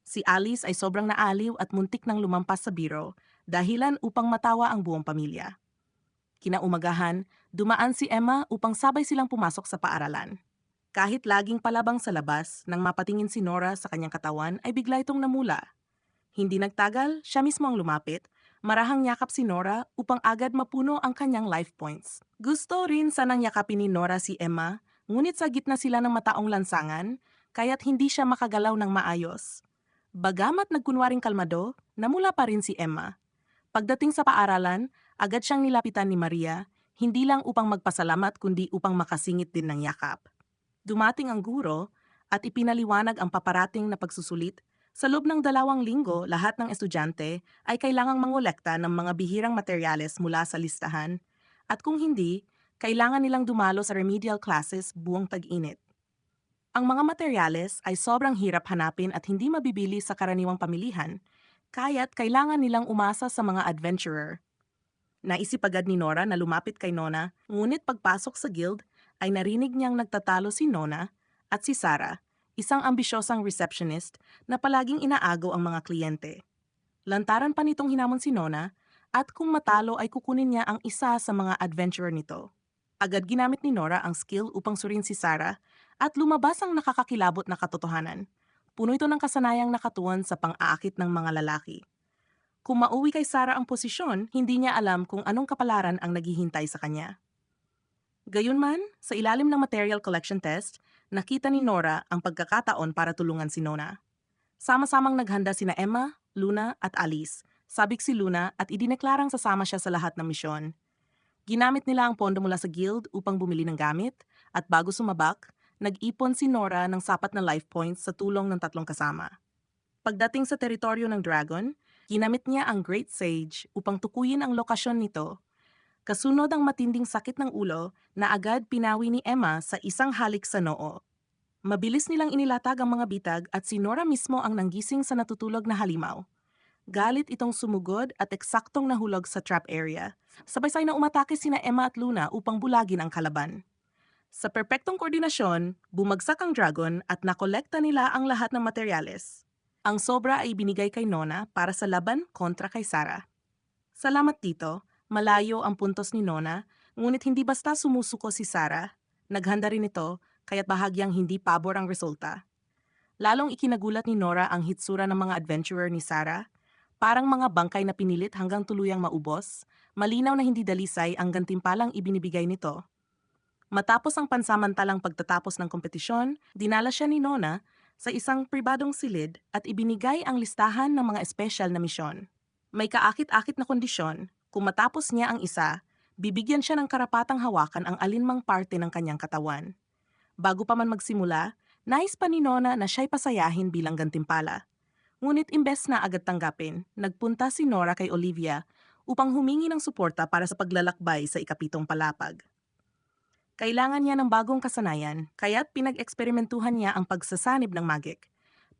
Speaker 1: Si Alice ay sobrang naaliw at muntik nang lumampas sa biro, dahilan upang matawa ang buong pamilya. Kinaumagahan, dumaan si Emma upang sabay silang pumasok sa paaralan. Kahit laging palabang sa labas, nang mapatingin si Nora sa kanyang katawan ay bigla itong namula. Hindi nagtagal, siya mismo ang lumapit, marahang yakap si Nora upang agad mapuno ang kanyang life points. Gusto rin sanang yakapin ni Nora si Emma, ngunit sa gitna sila ng mataong lansangan, kaya't hindi siya makagalaw ng maayos. Bagamat nagkunwaring kalmado, namula pa rin si Emma. Pagdating sa paaralan, agad siyang nilapitan ni Maria, hindi lang upang magpasalamat kundi upang makasingit din ng yakap. Dumating ang guro at ipinaliwanag ang paparating na pagsusulit. Sa loob ng 2 linggo, lahat ng estudyante ay kailangang mangolekta ng mga bihirang materyales mula sa listahan. At kung hindi, kailangan nilang dumalo sa remedial classes buong tag-init. Ang mga materyales ay sobrang hirap hanapin at hindi mabibili sa karaniwang pamilihan, kaya't kailangan nilang umasa sa mga adventurer. Naisip agad ni Nora na lumapit kay Nona, ngunit pagpasok sa guild ay narinig niyang nagtatalo si Nona at si Sarah, isang ambisyosang receptionist na palaging inaagaw ang mga kliyente. Lantaran pa nitong hinamon si Nona at kung matalo ay kukunin niya ang isa sa mga adventurer nito. Agad ginamit ni Nora ang skill upang surin si Sarah at lumabas ang nakakakilabot na katotohanan. Puno ito ng kasanayang nakatuon sa pang-aakit ng mga lalaki. Kung mauwi kay Sarah ang posisyon, hindi niya alam kung anong kapalaran ang naghihintay sa kanya. Gayunman, sa ilalim ng material collection test, nakita ni Nora ang pagkakataon para tulungan si Nona. Sama-samang naghanda sina Emma, Luna at Alice. Sabik si Luna at idineklarang sasama siya sa lahat ng misyon. Ginamit nila ang pondo mula sa guild upang bumili ng gamit at bago sumabak, nag-ipon si Nora ng sapat na life points sa tulong ng 3 kasama. Pagdating sa teritoryo ng dragon, ginamit niya ang Great Sage upang tukuyin ang lokasyon nito. Kasunod ang matinding sakit ng ulo na agad pinawi ni Emma sa isang halik sa noo. Mabilis nilang inilatag ang mga bitag at si Nora mismo ang nanggising sa natutulog na halimaw. Galit itong sumugod at eksaktong nahulog sa trap area. Sabay-sabay na umatake sina Emma at Luna upang bulagin ang kalaban. Sa perpektong koordinasyon, bumagsak ang dragon at nakolekta nila ang lahat ng materyales. Ang sobra ay binigay kay Nona para sa laban kontra kay Sarah. Salamat dito, malayo ang puntos ni Nona, ngunit hindi basta sumusuko si Sarah. Naghanda rin ito, kaya't bahagyang hindi pabor ang resulta. Lalong ikinagulat ni Nora ang hitsura ng mga adventurer ni Sarah. Parang mga bangkay na pinilit hanggang tuluyang maubos, malinaw na hindi dalisay ang gantimpalang ibinibigay nito. Matapos ang pansamantalang pagtatapos ng kompetisyon, dinala siya ni Nona sa isang pribadong silid at ibinigay ang listahan ng mga espesyal na misyon. May kaakit-akit na kondisyon, kung matapos niya ang isa, bibigyan siya ng karapatang hawakan ang alinmang parte ng kanyang katawan. Bago pa man magsimula, nais pa ni Nona na siya'y pasayahin bilang gantimpala. Ngunit imbes na agad tanggapin, nagpunta si Nora kay Olivia upang humingi ng suporta para sa paglalakbay sa ikapitong palapag. Kailangan niya ng bagong kasanayan, kaya't pinag-eksperimentuhan niya ang pagsasanib ng magic.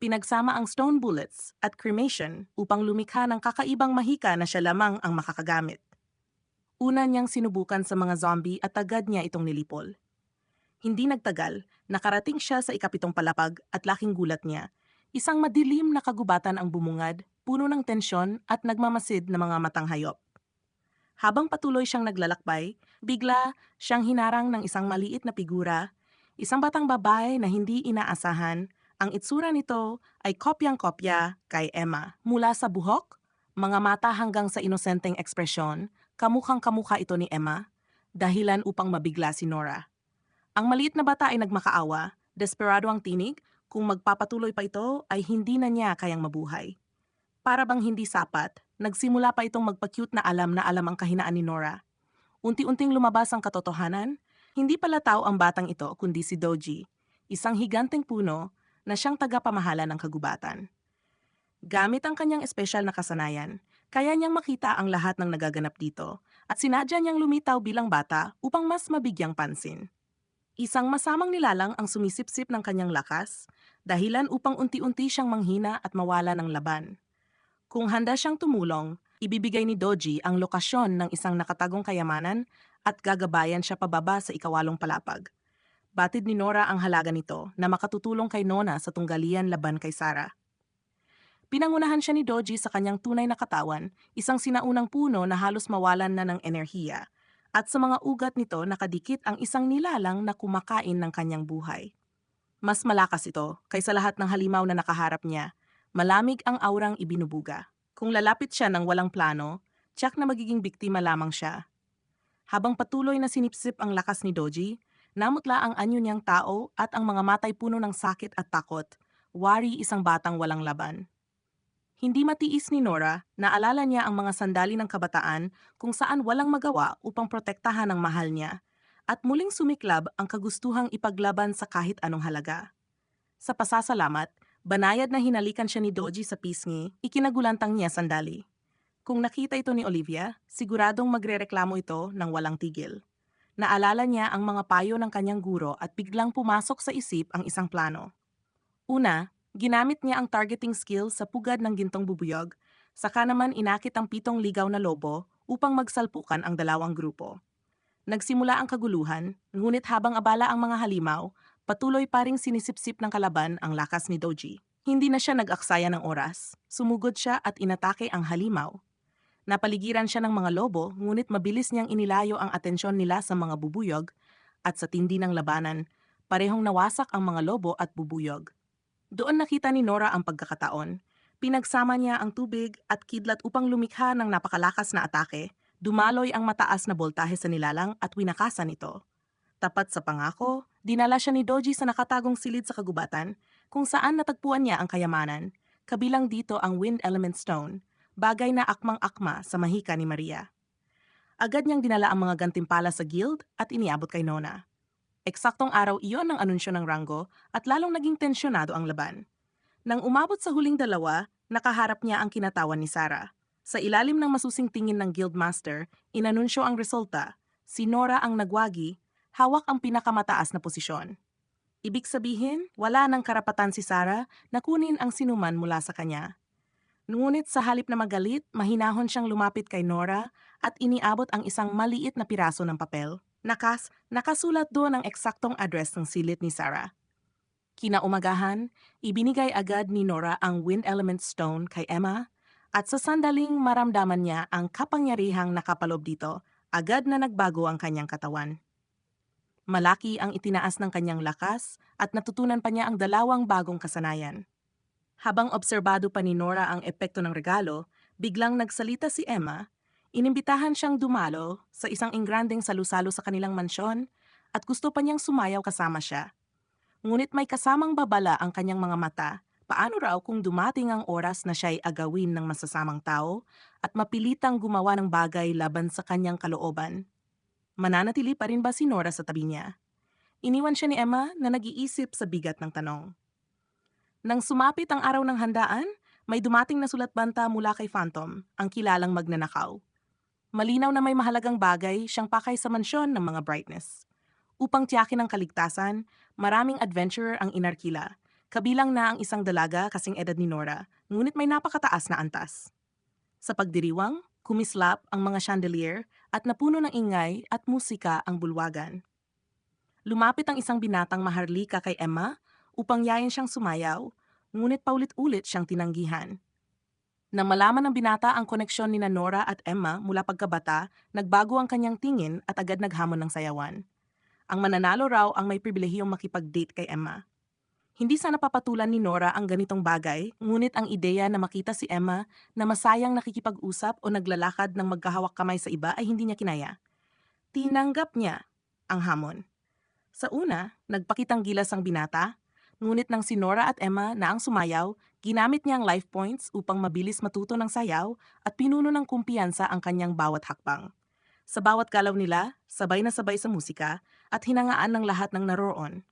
Speaker 1: Pinagsama ang stone bullets at cremation upang lumikha ng kakaibang mahika na siya lamang ang makakagamit. Una niyang sinubukan sa mga zombie at agad niya itong nilipol. Hindi nagtagal, nakarating siya sa ikapitong palapag at laking gulat niya. Isang madilim na kagubatan ang bumungad, puno ng tensyon at nagmamasid na mga matang hayop. Habang patuloy siyang naglalakbay, bigla siyang hinarang ng isang maliit na figura, isang batang babae na hindi inaasahan. Ang itsura nito ay kopyang-kopya kay Emma. Mula sa buhok, mga mata hanggang sa inosenteng ekspresyon, kamukhang-kamukha ito ni Emma, dahilan upang mabigla si Nora. Ang maliit na bata ay nagmakaawa, desperado ang tinig, kung magpapatuloy pa ito ay hindi na niya kayang mabuhay. Para bang hindi sapat, nagsimula pa itong magpa-cute na alam ang kahinaan ni Nora. Unti-unting lumabas ang katotohanan, hindi pala tao ang batang ito kundi si Doji, isang higanteng puno na siyang tagapamahala ng kagubatan. Gamit ang kanyang espesyal na kasanayan, kaya niyang makita ang lahat ng nagaganap dito at sinadya niyang lumitaw bilang bata upang mas mabigyang pansin. Isang masamang nilalang ang sumisipsip ng kanyang lakas, dahilan upang unti-unti siyang manghina at mawala ng laban. Kung handa siyang tumulong, ibibigay ni Doji ang lokasyon ng isang nakatagong kayamanan at gagabayan siya pababa sa ikawalong palapag. Batid ni Nora ang halaga nito na makatutulong kay Nona sa tunggalian laban kay Sarah. Pinangunahan siya ni Doji sa kanyang tunay na katawan, isang sinaunang puno na halos mawalan na ng enerhiya, at sa mga ugat nito nakadikit ang isang nilalang na kumakain ng kanyang buhay. Mas malakas ito kaysa lahat ng halimaw na nakaharap niya. Malamig ang aurang ibinubuga. Kung lalapit siya ng walang plano, tiyak na magiging biktima lamang siya. Habang patuloy na sinipsip ang lakas ni Doji, namutla ang anyo niyang tao at ang mga matay puno ng sakit at takot. Wari isang batang walang laban. Hindi matiis ni Nora, naalala niya ang mga sandali ng kabataan kung saan walang magawa upang protektahan ang mahal niya, at muling sumiklab ang kagustuhang ipaglaban sa kahit anong halaga. Sa pasasalamat, banayad na hinalikan siya ni Doji sa pisngi, ikinagulantang niya sandali. Kung nakita ito ni Olivia, siguradong magrereklamo ito ng walang tigil. Naalala niya ang mga payo ng kanyang guro at biglang pumasok sa isip ang isang plano. Una, ginamit niya ang targeting skill sa pugad ng gintong bubuyog, saka naman inakit ang 7 ligaw na lobo upang magsalpukan ang dalawang grupo. Nagsimula ang kaguluhan, ngunit habang abala ang mga halimaw, patuloy pa ring sinisipsip ng kalaban ang lakas ni Doji. Hindi na siya nag-aksaya ng oras, sumugod siya at inatake ang halimaw. Napaligiran siya ng mga lobo, ngunit mabilis niyang inilayo ang atensyon nila sa mga bubuyog, at sa tindi ng labanan, parehong nawasak ang mga lobo at bubuyog. Doon nakita ni Nora ang pagkakataon. Pinagsama niya ang tubig at kidlat upang lumikha ng napakalakas na atake. Dumaloy ang mataas na boltahe sa nilalang at winakasan ito. Tapat sa pangako, dinala siya ni Doji sa nakatagong silid sa kagubatan, kung saan natagpuan niya ang kayamanan. Kabilang dito ang Wind Element Stone, bagay na akmang-akma sa mahika ni Maria. Agad niyang dinala ang mga gantimpala sa guild at iniabot kay Nona. Eksaktong araw iyon ng anunsyo ng Rango at lalong naging tensyonado ang laban. Nang umabot sa huling dalawa, nakaharap niya ang kinatawan ni Sarah. Sa ilalim ng masusing tingin ng Guildmaster, inanunsyo ang resulta. Si Nora ang nagwagi, hawak ang pinakamataas na posisyon. Ibig sabihin, wala nang karapatan si Sarah na kunin ang sinuman mula sa kanya. Ngunit sa halip na magalit, mahinahon siyang lumapit kay Nora at iniabot ang isang maliit na piraso ng papel. Nakasulat doon ang eksaktong address ng silid ni Sarah. Kinaumagahan, ibinigay agad ni Nora ang Wind Element Stone kay Emma at sa sandaling maramdaman niya ang kapangyarihang nakapalob dito, agad na nagbago ang kanyang katawan. Malaki ang itinaas ng kanyang lakas at natutunan pa niya ang dalawang bagong kasanayan. Habang obserbado pa ni Nora ang epekto ng regalo, biglang nagsalita si Emma. Inimbitahan siyang dumalo sa isang ingrandeng salusalo sa kanilang mansyon at gusto pa niyang sumayaw kasama siya. Ngunit may kasamang babala ang kanyang mga mata. Paano raw kung dumating ang oras na siya'y agawin ng masasamang tao at mapilitang gumawa ng bagay laban sa kanyang kalooban? Mananatili pa rin ba si Nora sa tabi niya? Iniwan siya ni Emma na nag-iisip sa bigat ng tanong. Nang sumapit ang araw ng handaan, may dumating na sulat-banta mula kay Phantom, ang kilalang magnanakaw. Malinaw na may mahalagang bagay siyang pakay sa mansyon ng mga Brightness. Upang tiyakin ang kaligtasan, maraming adventurer ang inarkila, kabilang na ang isang dalaga kasing edad ni Nora, ngunit may napakataas na antas. Sa pagdiriwang, kumislap ang mga chandelier at napuno ng ingay at musika ang bulwagan. Lumapit ang isang binatang maharlika kay Emma upang yayin siyang sumayaw, ngunit paulit-ulit siyang tinanggihan. Nang malaman ng binata ang koneksyon ni Nora at Emma mula pagkabata, nagbago ang kanyang tingin at agad naghamon ng sayawan. Ang mananalo raw ang may pribilehiyong makipag-date kay Emma. Hindi sana papatulan ni Nora ang ganitong bagay, ngunit ang ideya na makita si Emma na masayang nakikipag-usap o naglalakad ng magkahawak kamay sa iba ay hindi niya kinaya. Tinanggap niya ang hamon. Sa una, nagpakitang gilas ang binata, ngunit nang si Nora at Emma na ang sumayaw, ginamit niya ang life points upang mabilis matuto ng sayaw at pinuno ng kumpiyansa ang kanyang bawat hakbang. Sa bawat galaw nila, sabay na sabay sa musika at hinangaan ng lahat ng naroroon.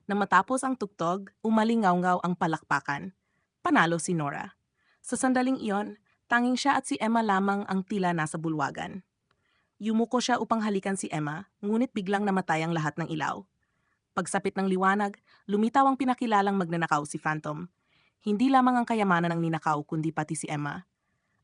Speaker 1: Nang matapos ang tugtog, umalingaw-ngaw ang palakpakan. Panalo si Nora. Sa sandaling iyon, tanging siya at si Emma lamang ang tila nasa bulwagan. Yumuko siya upang halikan si Emma, ngunit biglang namatay ang lahat ng ilaw. Pagsapit ng liwanag, lumitaw ang pinakilalang magnanakaw si Phantom. Hindi lamang ang kayamanan ang ninakaw kundi pati si Emma.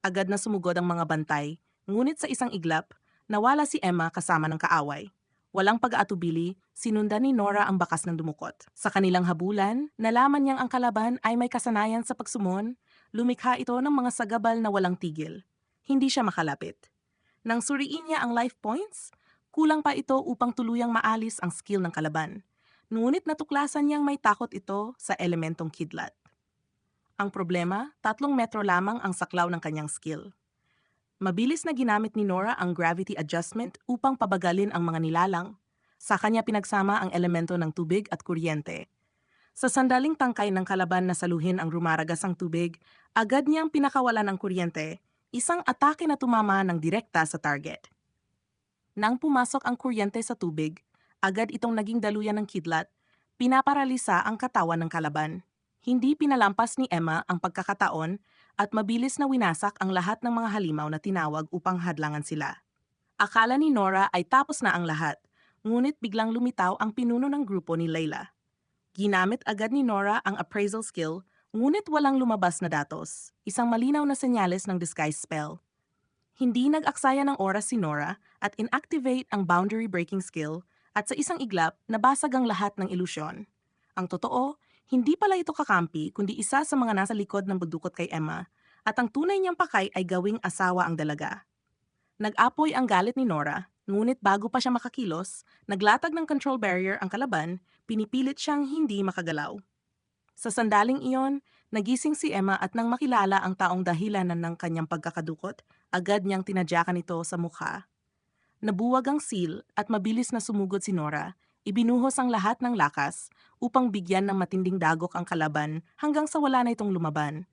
Speaker 1: Agad na sumugod ang mga bantay, ngunit sa isang iglap, nawala si Emma kasama ng kaaway. Walang pag-aatubili, sinundan ni Nora ang bakas ng dumukot. Sa kanilang habulan, nalaman niyang ang kalaban ay may kasanayan sa pagsumon. Lumikha ito ng mga sagabal na walang tigil. Hindi siya makalapit. Nang suriin niya ang life points, kulang pa ito upang tuluyang maalis ang skill ng kalaban. Ngunit natuklasan niyang may takot ito sa elementong kidlat. Ang problema, 3 metro lamang ang saklaw ng kanyang skill. Mabilis na ginamit ni Nora ang gravity adjustment upang pabagalin ang mga nilalang. Sa kanya pinagsama ang elemento ng tubig at kuryente. Sa sandaling tangkay ng kalaban na saluhin ang rumaragas ang tubig, agad niyang pinakawalan ang kuryente, isang atake na tumama ng direkta sa target. Nang pumasok ang kuryente sa tubig, agad itong naging daluyan ng kidlat, pinaparalisa ang katawan ng kalaban. Hindi pinalampas ni Emma ang pagkakataon at mabilis na winasak ang lahat ng mga halimaw na tinawag upang hadlangan sila. Akala ni Nora ay tapos na ang lahat, ngunit biglang lumitaw ang pinuno ng grupo ni Layla. Ginamit agad ni Nora ang appraisal skill, ngunit walang lumabas na datos, isang malinaw na senyales ng disguise spell. Hindi nag-aksaya ng oras si Nora at inactivate ang boundary breaking skill at sa isang iglap nabasag ang lahat ng ilusyon. Ang totoo, hindi pala ito kakampi kundi isa sa mga nasa likod ng pagdukot kay Emma at ang tunay niyang pakay ay gawing asawa ang dalaga. Nag-apoy ang galit ni Nora, ngunit bago pa siya makakilos, naglatag ng control barrier ang kalaban, pinipilit siyang hindi makagalaw. Sa sandaling iyon, nagising si Emma at nang makilala ang taong dahilanan ng kanyang pagkakadukot, agad niyang tinadyakan ito sa mukha. Nabuwag ang seal at mabilis na sumugod si Nora, ibinuhos ang lahat ng lakas upang bigyan ng matinding dagok ang kalaban hanggang sa wala na itong lumaban.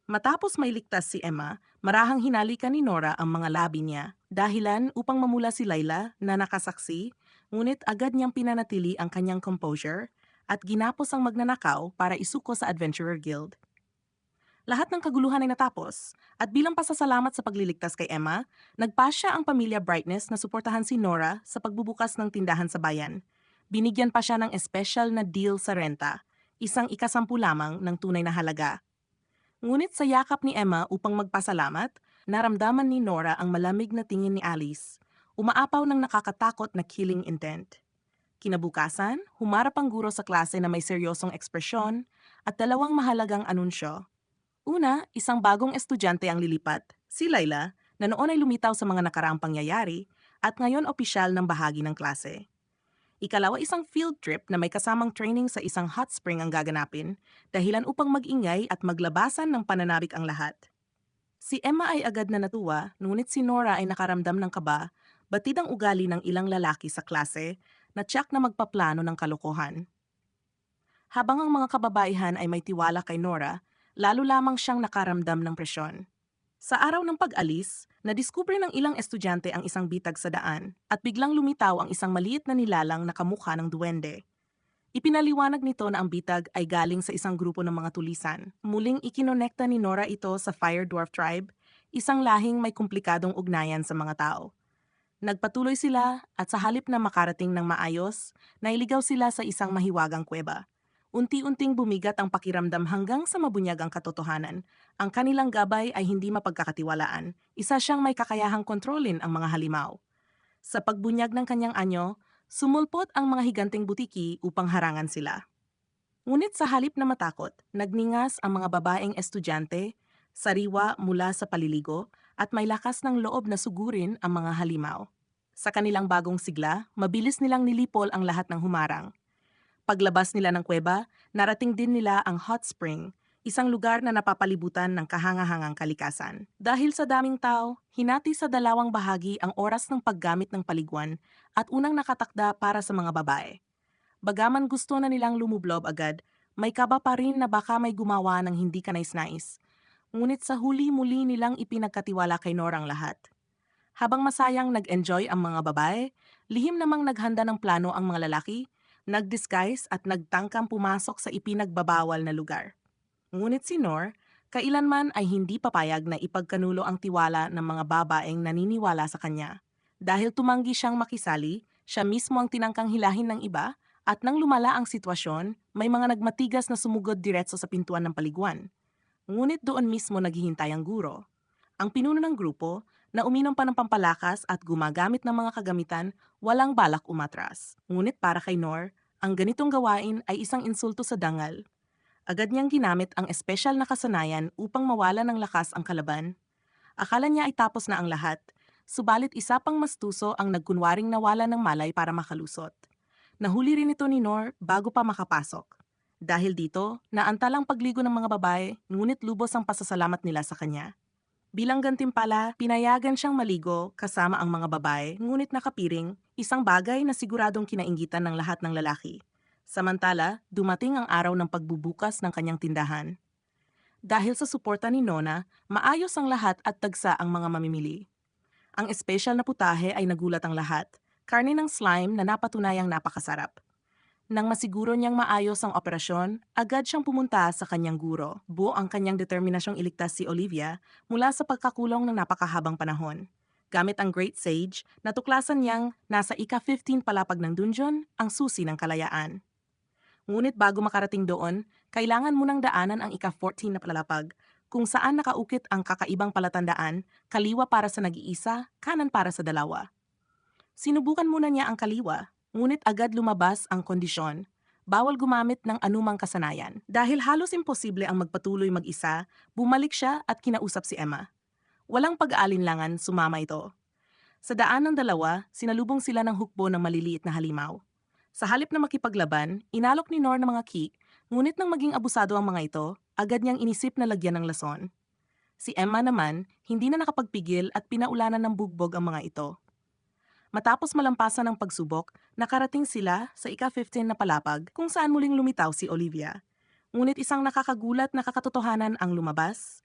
Speaker 1: Matapos may ligtas si Emma, marahang hinalikan ni Nora ang mga labi niya, dahilan upang mamula si Layla na nakasaksi, ngunit agad niyang pinanatili ang kanyang composure at ginapos ang magnanakaw para isuko sa Adventurer Guild. Lahat ng kaguluhan ay natapos, at bilang pasasalamat sa pagliligtas kay Emma, nagpasya ang pamilya Brightness na suportahan si Nora sa pagbubukas ng tindahan sa bayan. Binigyan pa siya ng espesyal na deal sa renta, isang ikasampu lamang ng tunay na halaga. Ngunit sa yakap ni Emma upang magpasalamat, naramdaman ni Nora ang malamig na tingin ni Alice, umaapaw ng nakakatakot na killing intent. Kinabukasan, humarap ang guro sa klase na may seryosong ekspresyon at dalawang mahalagang anunsyo. Una, isang bagong estudyante ang lilipat, si Layla, na noon ay lumitaw sa mga nakaraang pangyayari at ngayon opisyal ng bahagi ng klase. Ikalawa, isang field trip na may kasamang training sa isang hot spring ang gaganapin, dahilan upang mag-ingay at maglabasan ng pananabik ang lahat. Si Emma ay agad na natuwa, ngunit si Nora ay nakaramdam ng kaba, batid ang ugali ng ilang lalaki sa klase na tiyak na magpaplano ng kalokohan. Habang ang mga kababaihan ay may tiwala kay Nora, lalo lamang siyang nakaramdam ng presyon. Sa araw ng pag-alis, nadiskubre ng ilang estudyante ang isang bitag sa daan at biglang lumitaw ang isang maliit na nilalang na kamukha ng duwende. Ipinaliwanag nito na ang bitag ay galing sa isang grupo ng mga tulisan. Muling ikinonekta ni Nora ito sa Fire Dwarf Tribe, isang lahing may komplikadong ugnayan sa mga tao. Nagpatuloy sila at sa halip na makarating ng maayos, nailigaw sila sa isang mahiwagang kuweba. Unti-unting bumigat ang pakiramdam hanggang sa mabunyag ang katotohanan. Ang kanilang gabay ay hindi mapagkakatiwalaan. Isa siyang may kakayahang kontrolin ang mga halimaw. Sa pagbunyag ng kanyang anyo, sumulpot ang mga higanting butiki upang harangan sila. Ngunit sa halip na matakot, nagningas ang mga babaeng estudyante, sariwa mula sa paliligo, at may lakas ng loob na sugurin ang mga halimaw. Sa kanilang bagong sigla, mabilis nilang nilipol ang lahat ng humarang. Paglabas nila ng kuweba, narating din nila ang hot spring, isang lugar na napapalibutan ng kahangahangang kalikasan. Dahil sa daming tao, hinati sa dalawang bahagi ang oras ng paggamit ng paliguan at unang nakatakda para sa mga babae. Bagaman gusto na nilang lumublob agad, may kaba pa rin na baka may gumawa ng hindi kanais-nais. Ngunit sa huli muli nilang ipinagkatiwala kay Nora ang lahat. Habang masayang nag-enjoy ang mga babae, lihim namang naghanda ng plano ang mga lalaki, nag-disguise at nagtangkang pumasok sa ipinagbabawal na lugar. Ngunit si Nor, kailanman ay hindi papayag na ipagkanulo ang tiwala ng mga babaeng naniniwala sa kanya. Dahil tumanggi siyang makisali, siya mismo ang tinangkang hilahin ng iba at nang lumala ang sitwasyon, may mga nagmatigas na sumugod diretso sa pintuan ng paliguan. Ngunit doon mismo naghihintay ang guro. Ang pinuno ng grupo, na uminom pa ng pampalakas at gumagamit ng mga kagamitan, walang balak umatras. Ngunit para kay Nor, ang ganitong gawain ay isang insulto sa dangal. Agad niyang ginamit ang espesyal na kasanayan upang mawala ng lakas ang kalaban. Akala niya ay tapos na ang lahat, subalit isa pang mastuso ang nagkunwaring nawala ng malay para makalusot. Nahuli rin ito ni Nor bago pa makapasok. Dahil dito, naantalang pagligo ng mga babae, ngunit lubos ang pasasalamat nila sa kanya. Bilang gantimpala, pinayagan siyang maligo kasama ang mga babae, ngunit nakapiring, isang bagay na siguradong kinainggitan ng lahat ng lalaki. Samantala, dumating ang araw ng pagbubukas ng kanyang tindahan. Dahil sa suporta ni Nona, maayos ang lahat at tagsa ang mga mamimili. Ang espesyal na putahe ay nagulat ang lahat, karne ng slime na napatunayang napakasarap. Nang masiguro niyang maayos ang operasyon, agad siyang pumunta sa kanyang guro. Buo ang kanyang determinasyong iligtas si Olivia mula sa pagkakulong ng napakahabang panahon. Gamit ang Great Sage, natuklasan niyang nasa ika-15 palapag ng dungeon ang susi ng kalayaan. Ngunit bago makarating doon, kailangan munang daanan ang ika-14 na palapag, kung saan nakaukit ang kakaibang palatandaan, kaliwa para sa nag-iisa, kanan para sa dalawa. Sinubukan muna niya ang kaliwa, ngunit agad lumabas ang kondisyon. Bawal gumamit ng anumang kasanayan. Dahil halos imposible ang magpatuloy mag-isa, bumalik siya at kinausap si Emma. Walang pag-aalinlangan, sumama ito. Sa daan ng dalawa, sinalubong sila ng hukbo ng maliliit na halimaw. Sa halip na makipaglaban, inalok ni Nor ng mga ki, ngunit nang maging abusado ang mga ito, agad niyang inisip na lagyan ng lason. Si Emma naman, hindi na nakapagpigil at pinaulanan ng bugbog ang mga ito. Matapos malampasan ang pagsubok, nakarating sila sa ika-15 na palapag kung saan muling lumitaw si Olivia. Ngunit isang nakakagulat na kakatotohanan ang lumabas.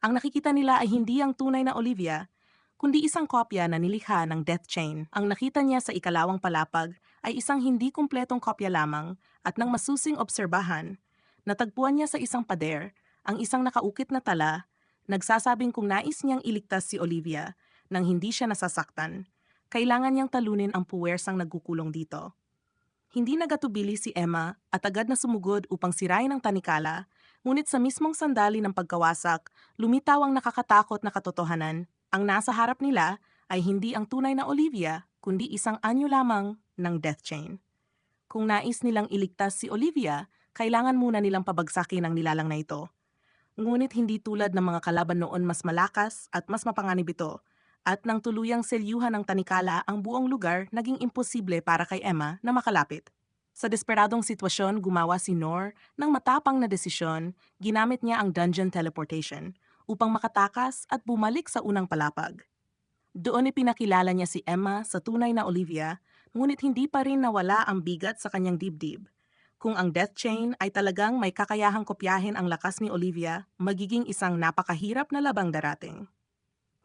Speaker 1: Ang nakikita nila ay hindi ang tunay na Olivia, kundi isang kopya na nilikha ng Death Chain. Ang nakita niya sa ikalawang palapag ay isang hindi kumpletong kopya lamang at nang masusing obserbahan, natagpuan niya sa isang pader ang isang nakaukit na tala, nagsasabing kung nais niyang iligtas si Olivia nang hindi siya nasasaktan, kailangan niyang talunin ang puwersang nagkukulong dito. Hindi nagatubili si Emma at agad na sumugod upang sirain ang tanikala, ngunit sa mismong sandali ng pagkawasak, lumitaw ang nakakatakot na katotohanan. Ang nasa harap nila ay hindi ang tunay na Olivia, kundi isang anyo lamang ng Death Chain. Kung nais nilang iligtas si Olivia, kailangan muna nilang pabagsakin ang nilalang na ito. Ngunit hindi tulad ng mga kalaban noon, mas malakas at mas mapanganib ito. At nang tuluyang selyuhan ng tanikala ang buong lugar, naging imposible para kay Emma na makalapit. Sa desperadong sitwasyon, gumawa si Nor ng matapang na desisyon, ginamit niya ang dungeon teleportation upang makatakas at bumalik sa unang palapag. Doon ipinakilala niya si Emma sa tunay na Olivia, ngunit hindi pa rin nawala ang bigat sa kanyang dibdib. Kung ang Death Chain ay talagang may kakayahang kopyahin ang lakas ni Olivia, magiging isang napakahirap na labang darating.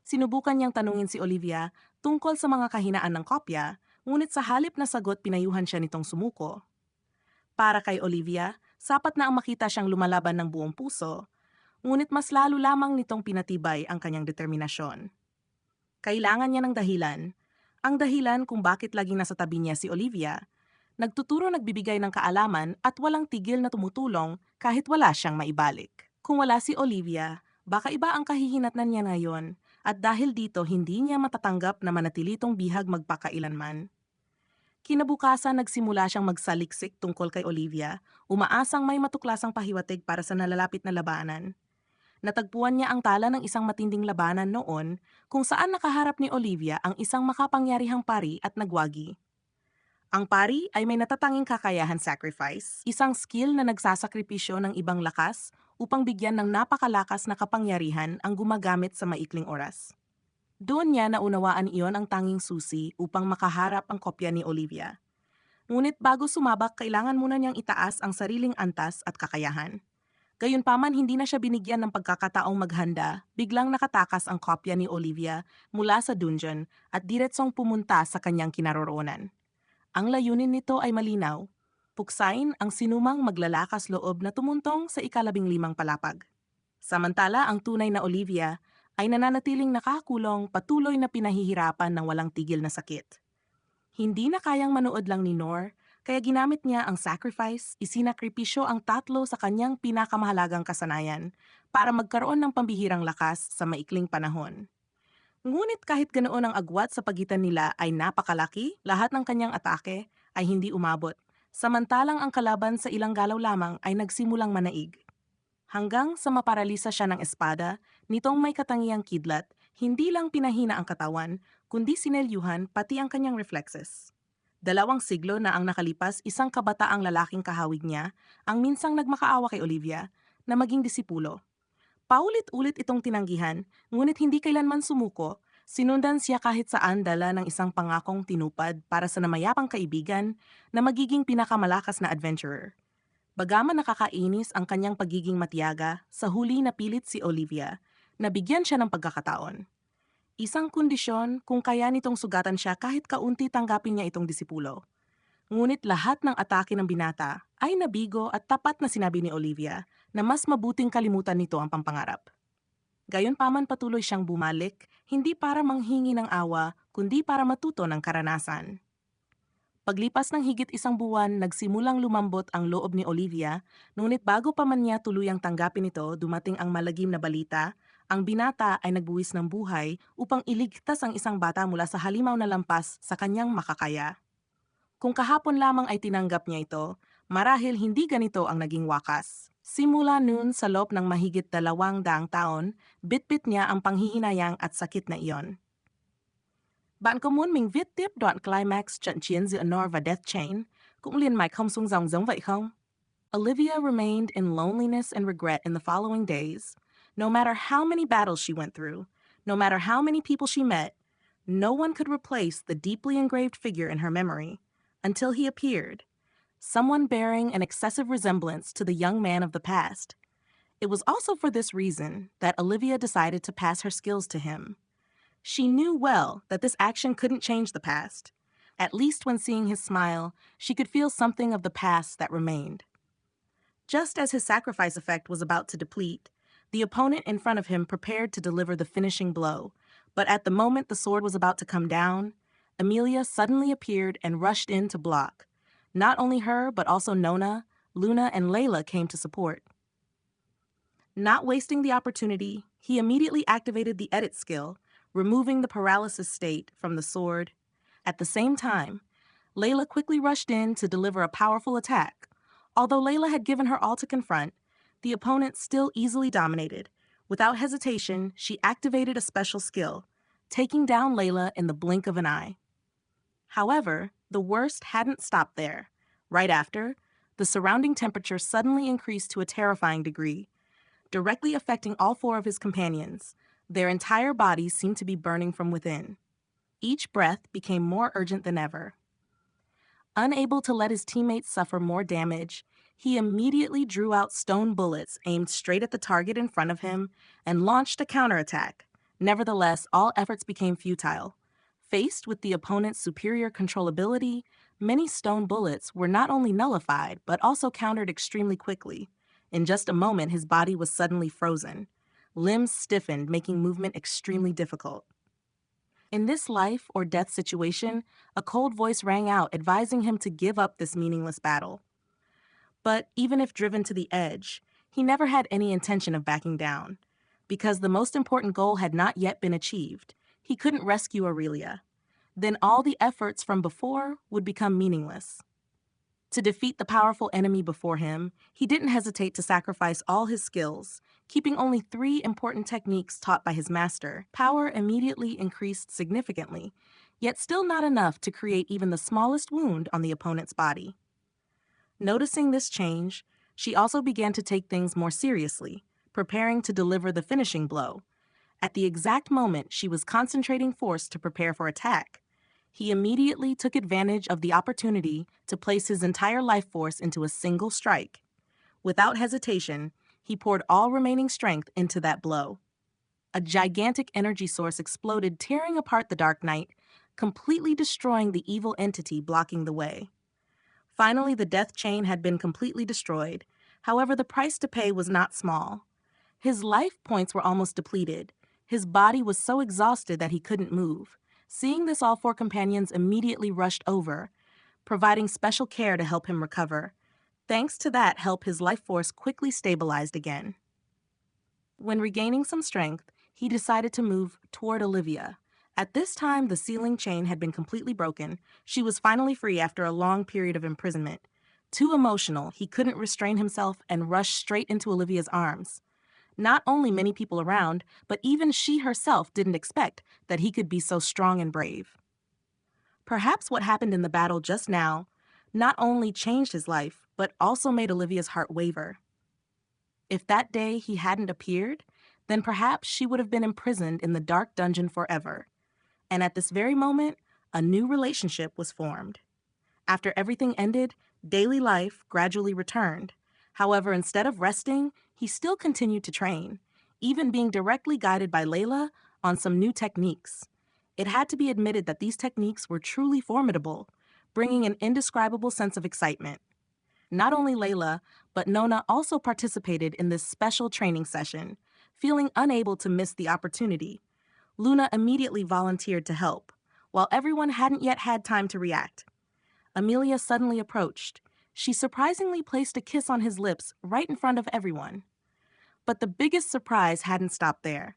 Speaker 1: Sinubukan niyang tanungin si Olivia tungkol sa mga kahinaan ng kopya, ngunit sa halip na sagot pinayuhan siya nitong sumuko. Para kay Olivia, sapat na ang makita siyang lumalaban ng buong puso, ngunit mas lalo lamang nitong pinatibay ang kanyang determinasyon. Kailangan niya ng dahilan. Ang dahilan kung bakit laging nasa tabi niya si Olivia, nagtuturo nagbibigay ng kaalaman at walang tigil na tumutulong kahit wala siyang maibalik. Kung wala si Olivia, baka iba ang kahihinatnan niya ngayon, at dahil dito hindi niya matatanggap na manatilitong bihag magpakailanman. Kinabukasan nagsimula siyang magsaliksik tungkol kay Olivia, umaasang may matuklasang pahiwatig para sa nalalapit na labanan. Natagpuan niya ang tala ng isang matinding labanan noon kung saan nakaharap ni Olivia ang isang makapangyarihang pari at nagwagi. Ang pari ay may natatanging kakayahan sacrifice, isang skill na nagsasakripisyo ng ibang lakas upang bigyan ng napakalakas na kapangyarihan ang gumagamit sa maikling oras. Doon niya naunawaan iyon ang tanging susi upang makaharap ang kopya ni Olivia. Ngunit bago sumabak, kailangan muna niyang itaas ang sariling antas at kakayahan. Gayunpaman, hindi na siya binigyan ng pagkakataong maghanda, biglang nakatakas ang kopya ni Olivia mula sa dungeon at diretsong pumunta sa kanyang kinaroroonan. Ang layunin nito ay malinaw, puksain ang sinumang maglalakas loob na tumuntong sa ika-15 palapag. Samantala, ang tunay na Olivia, ay nananatiling nakakulong, patuloy na pinahihirapan ng walang tigil na sakit. Hindi na kayang manood lang ni Noor, kaya ginamit niya ang sacrifice, isinakripisyo ang tatlo sa kanyang pinakamahalagang kasanayan para magkaroon ng pambihirang lakas sa maikling panahon. Ngunit kahit ganoon ang agwat sa pagitan nila ay napakalaki, lahat ng kanyang atake ay hindi umabot. Samantalang ang kalaban sa ilang galaw lamang ay nagsimulang manaig. Hanggang sa maparalisa siya ng espada, nitong may katangiang kidlat, hindi lang pinahina ang katawan, kundi sinelyuhan pati ang kanyang reflexes. 2 siglo na ang nakalipas, isang kabataang lalaking kahawig niya ang minsang nagmakaawa kay Olivia na maging disipulo. Paulit-ulit itong tinanggihan, ngunit hindi kailanman sumuko, sinundan siya kahit saan dala ng isang pangakong tinupad para sa namayapang kaibigan na magiging pinakamalakas na adventurer. Bagaman nakakainis ang kanyang pagiging matiyaga, sa huli napilit si Olivia na bigyan siya ng pagkakataon. Isang kondisyon kung kaya nitong sugatan siya kahit kaunti tanggapin niya itong disipulo. Ngunit lahat ng atake ng binata ay nabigo at tapat na sinabi ni Olivia na mas mabuting kalimutan nito ang pampangarap. Gayunpaman patuloy siyang bumalik, hindi para manghingi ng awa, kundi para matuto ng karanasan. Paglipas ng higit 1 buwan, nagsimulang lumambot ang loob ni Olivia, ngunit bago pa man niya tuluyang tanggapin ito, dumating ang malagim na balita, ang binata ay nagbuwis ng buhay upang iligtas ang isang bata mula sa halimaw na lampas sa kanyang makakaya. Kung kahapon lamang ay tinanggap niya ito, marahil hindi ganito ang naging wakas. Simula noon sa loob ng mahigit 200 taon, bitbit niya ang panghihinayang at sakit na iyon. Bạn có muốn mình viết tiếp đoạn climax trận chiến giữa Nor và Death Chain, cũng liền mạch không xuống dòng giống vậy không? Olivia remained in loneliness and regret in the following days. No matter how many battles she went through, no matter how many people she met, no one could replace the deeply engraved figure in her memory until he appeared, someone bearing an excessive resemblance to the young man of the past. It was also for this reason that Olivia decided to pass her skills to him. She knew well that this action couldn't change the past. At least when seeing his smile, she could feel something of the past that remained. Just as his sacrifice effect was about to deplete, the opponent in front of him prepared to deliver the finishing blow, but at the moment the sword was about to come down, Amelia suddenly appeared and rushed in to block. Not only her, but also Nona, Luna, and Layla came to support. Not wasting the opportunity, he immediately activated the edit skill, removing the paralysis state from the sword. At the same time, Layla quickly rushed in to deliver a powerful attack. Although Layla had given her all to confront, the opponent still easily dominated. Without hesitation, she activated a special skill, taking down Layla in the blink of an eye. However, the worst hadn't stopped there. Right after, the surrounding temperature suddenly increased to a terrifying degree, directly affecting all 4 of his companions. Their entire bodies seemed to be burning from within. Each breath became more urgent than ever. Unable to let his teammates suffer more damage, he immediately drew out stone bullets aimed straight at the target in front of him and launched a counterattack. Nevertheless, all efforts became futile. Faced with the opponent's superior controllability, many stone bullets were not only nullified, but also countered extremely quickly. In just a moment, his body was suddenly frozen. Limbs stiffened, making movement extremely difficult. In this life or death situation, a cold voice rang out advising him to give up this meaningless battle. But even if driven to the edge, he never had any intention of backing down. Because the most important goal had not yet been achieved, he couldn't rescue Aurelia. Then all the efforts from before would become meaningless. To defeat the powerful enemy before him, he didn't hesitate to sacrifice all his skills, keeping only 3 important techniques taught by his master. Power immediately increased significantly, yet still not enough to create even the smallest wound on the opponent's body. Noticing this change, she also began to take things more seriously, preparing to deliver the finishing blow. At the exact moment she was concentrating force to prepare for attack, he immediately took advantage of the opportunity to place his entire life force into a single strike. Without hesitation, he poured all remaining strength into that blow. A gigantic energy source exploded, tearing apart the Dark Knight, completely destroying the evil entity blocking the way. Finally, the death chain had been completely destroyed. However, the price to pay was not small. His life points were almost depleted. His body was so exhausted that he couldn't move. Seeing this, all four companions immediately rushed over, providing special care to help him recover. Thanks to that help, his life force quickly stabilized again. When regaining some strength, he decided to move toward Olivia. At this time, the ceiling chain had been completely broken. She was finally free after a long period of imprisonment. Too emotional, he couldn't restrain himself and rushed straight into Olivia's arms. Not only many people around, but even she herself didn't expect that he could be so strong and brave. Perhaps what happened in the battle just now not only changed his life, but also made Olivia's heart waver. If that day he hadn't appeared, then perhaps she would have been imprisoned in the dark dungeon forever. And at this very moment, a new relationship was formed. After everything ended, daily life gradually returned. However, instead of resting, he still continued to train, even being directly guided by Layla on some new techniques. It had to be admitted that these techniques were truly formidable, bringing an indescribable sense of excitement. Not only Layla, but Nona also participated in this special training session, feeling unable to miss the opportunity. Luna immediately volunteered to help, while everyone hadn't yet had time to react. Amelia suddenly approached. She surprisingly placed a kiss on his lips right in front of everyone. But the biggest surprise hadn't stopped there.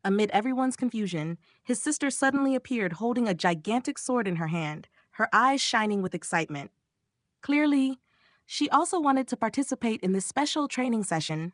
Speaker 1: Amid everyone's confusion, his sister suddenly appeared holding a gigantic sword in her hand, her eyes shining with excitement. Clearly, she also wanted to participate in this special training session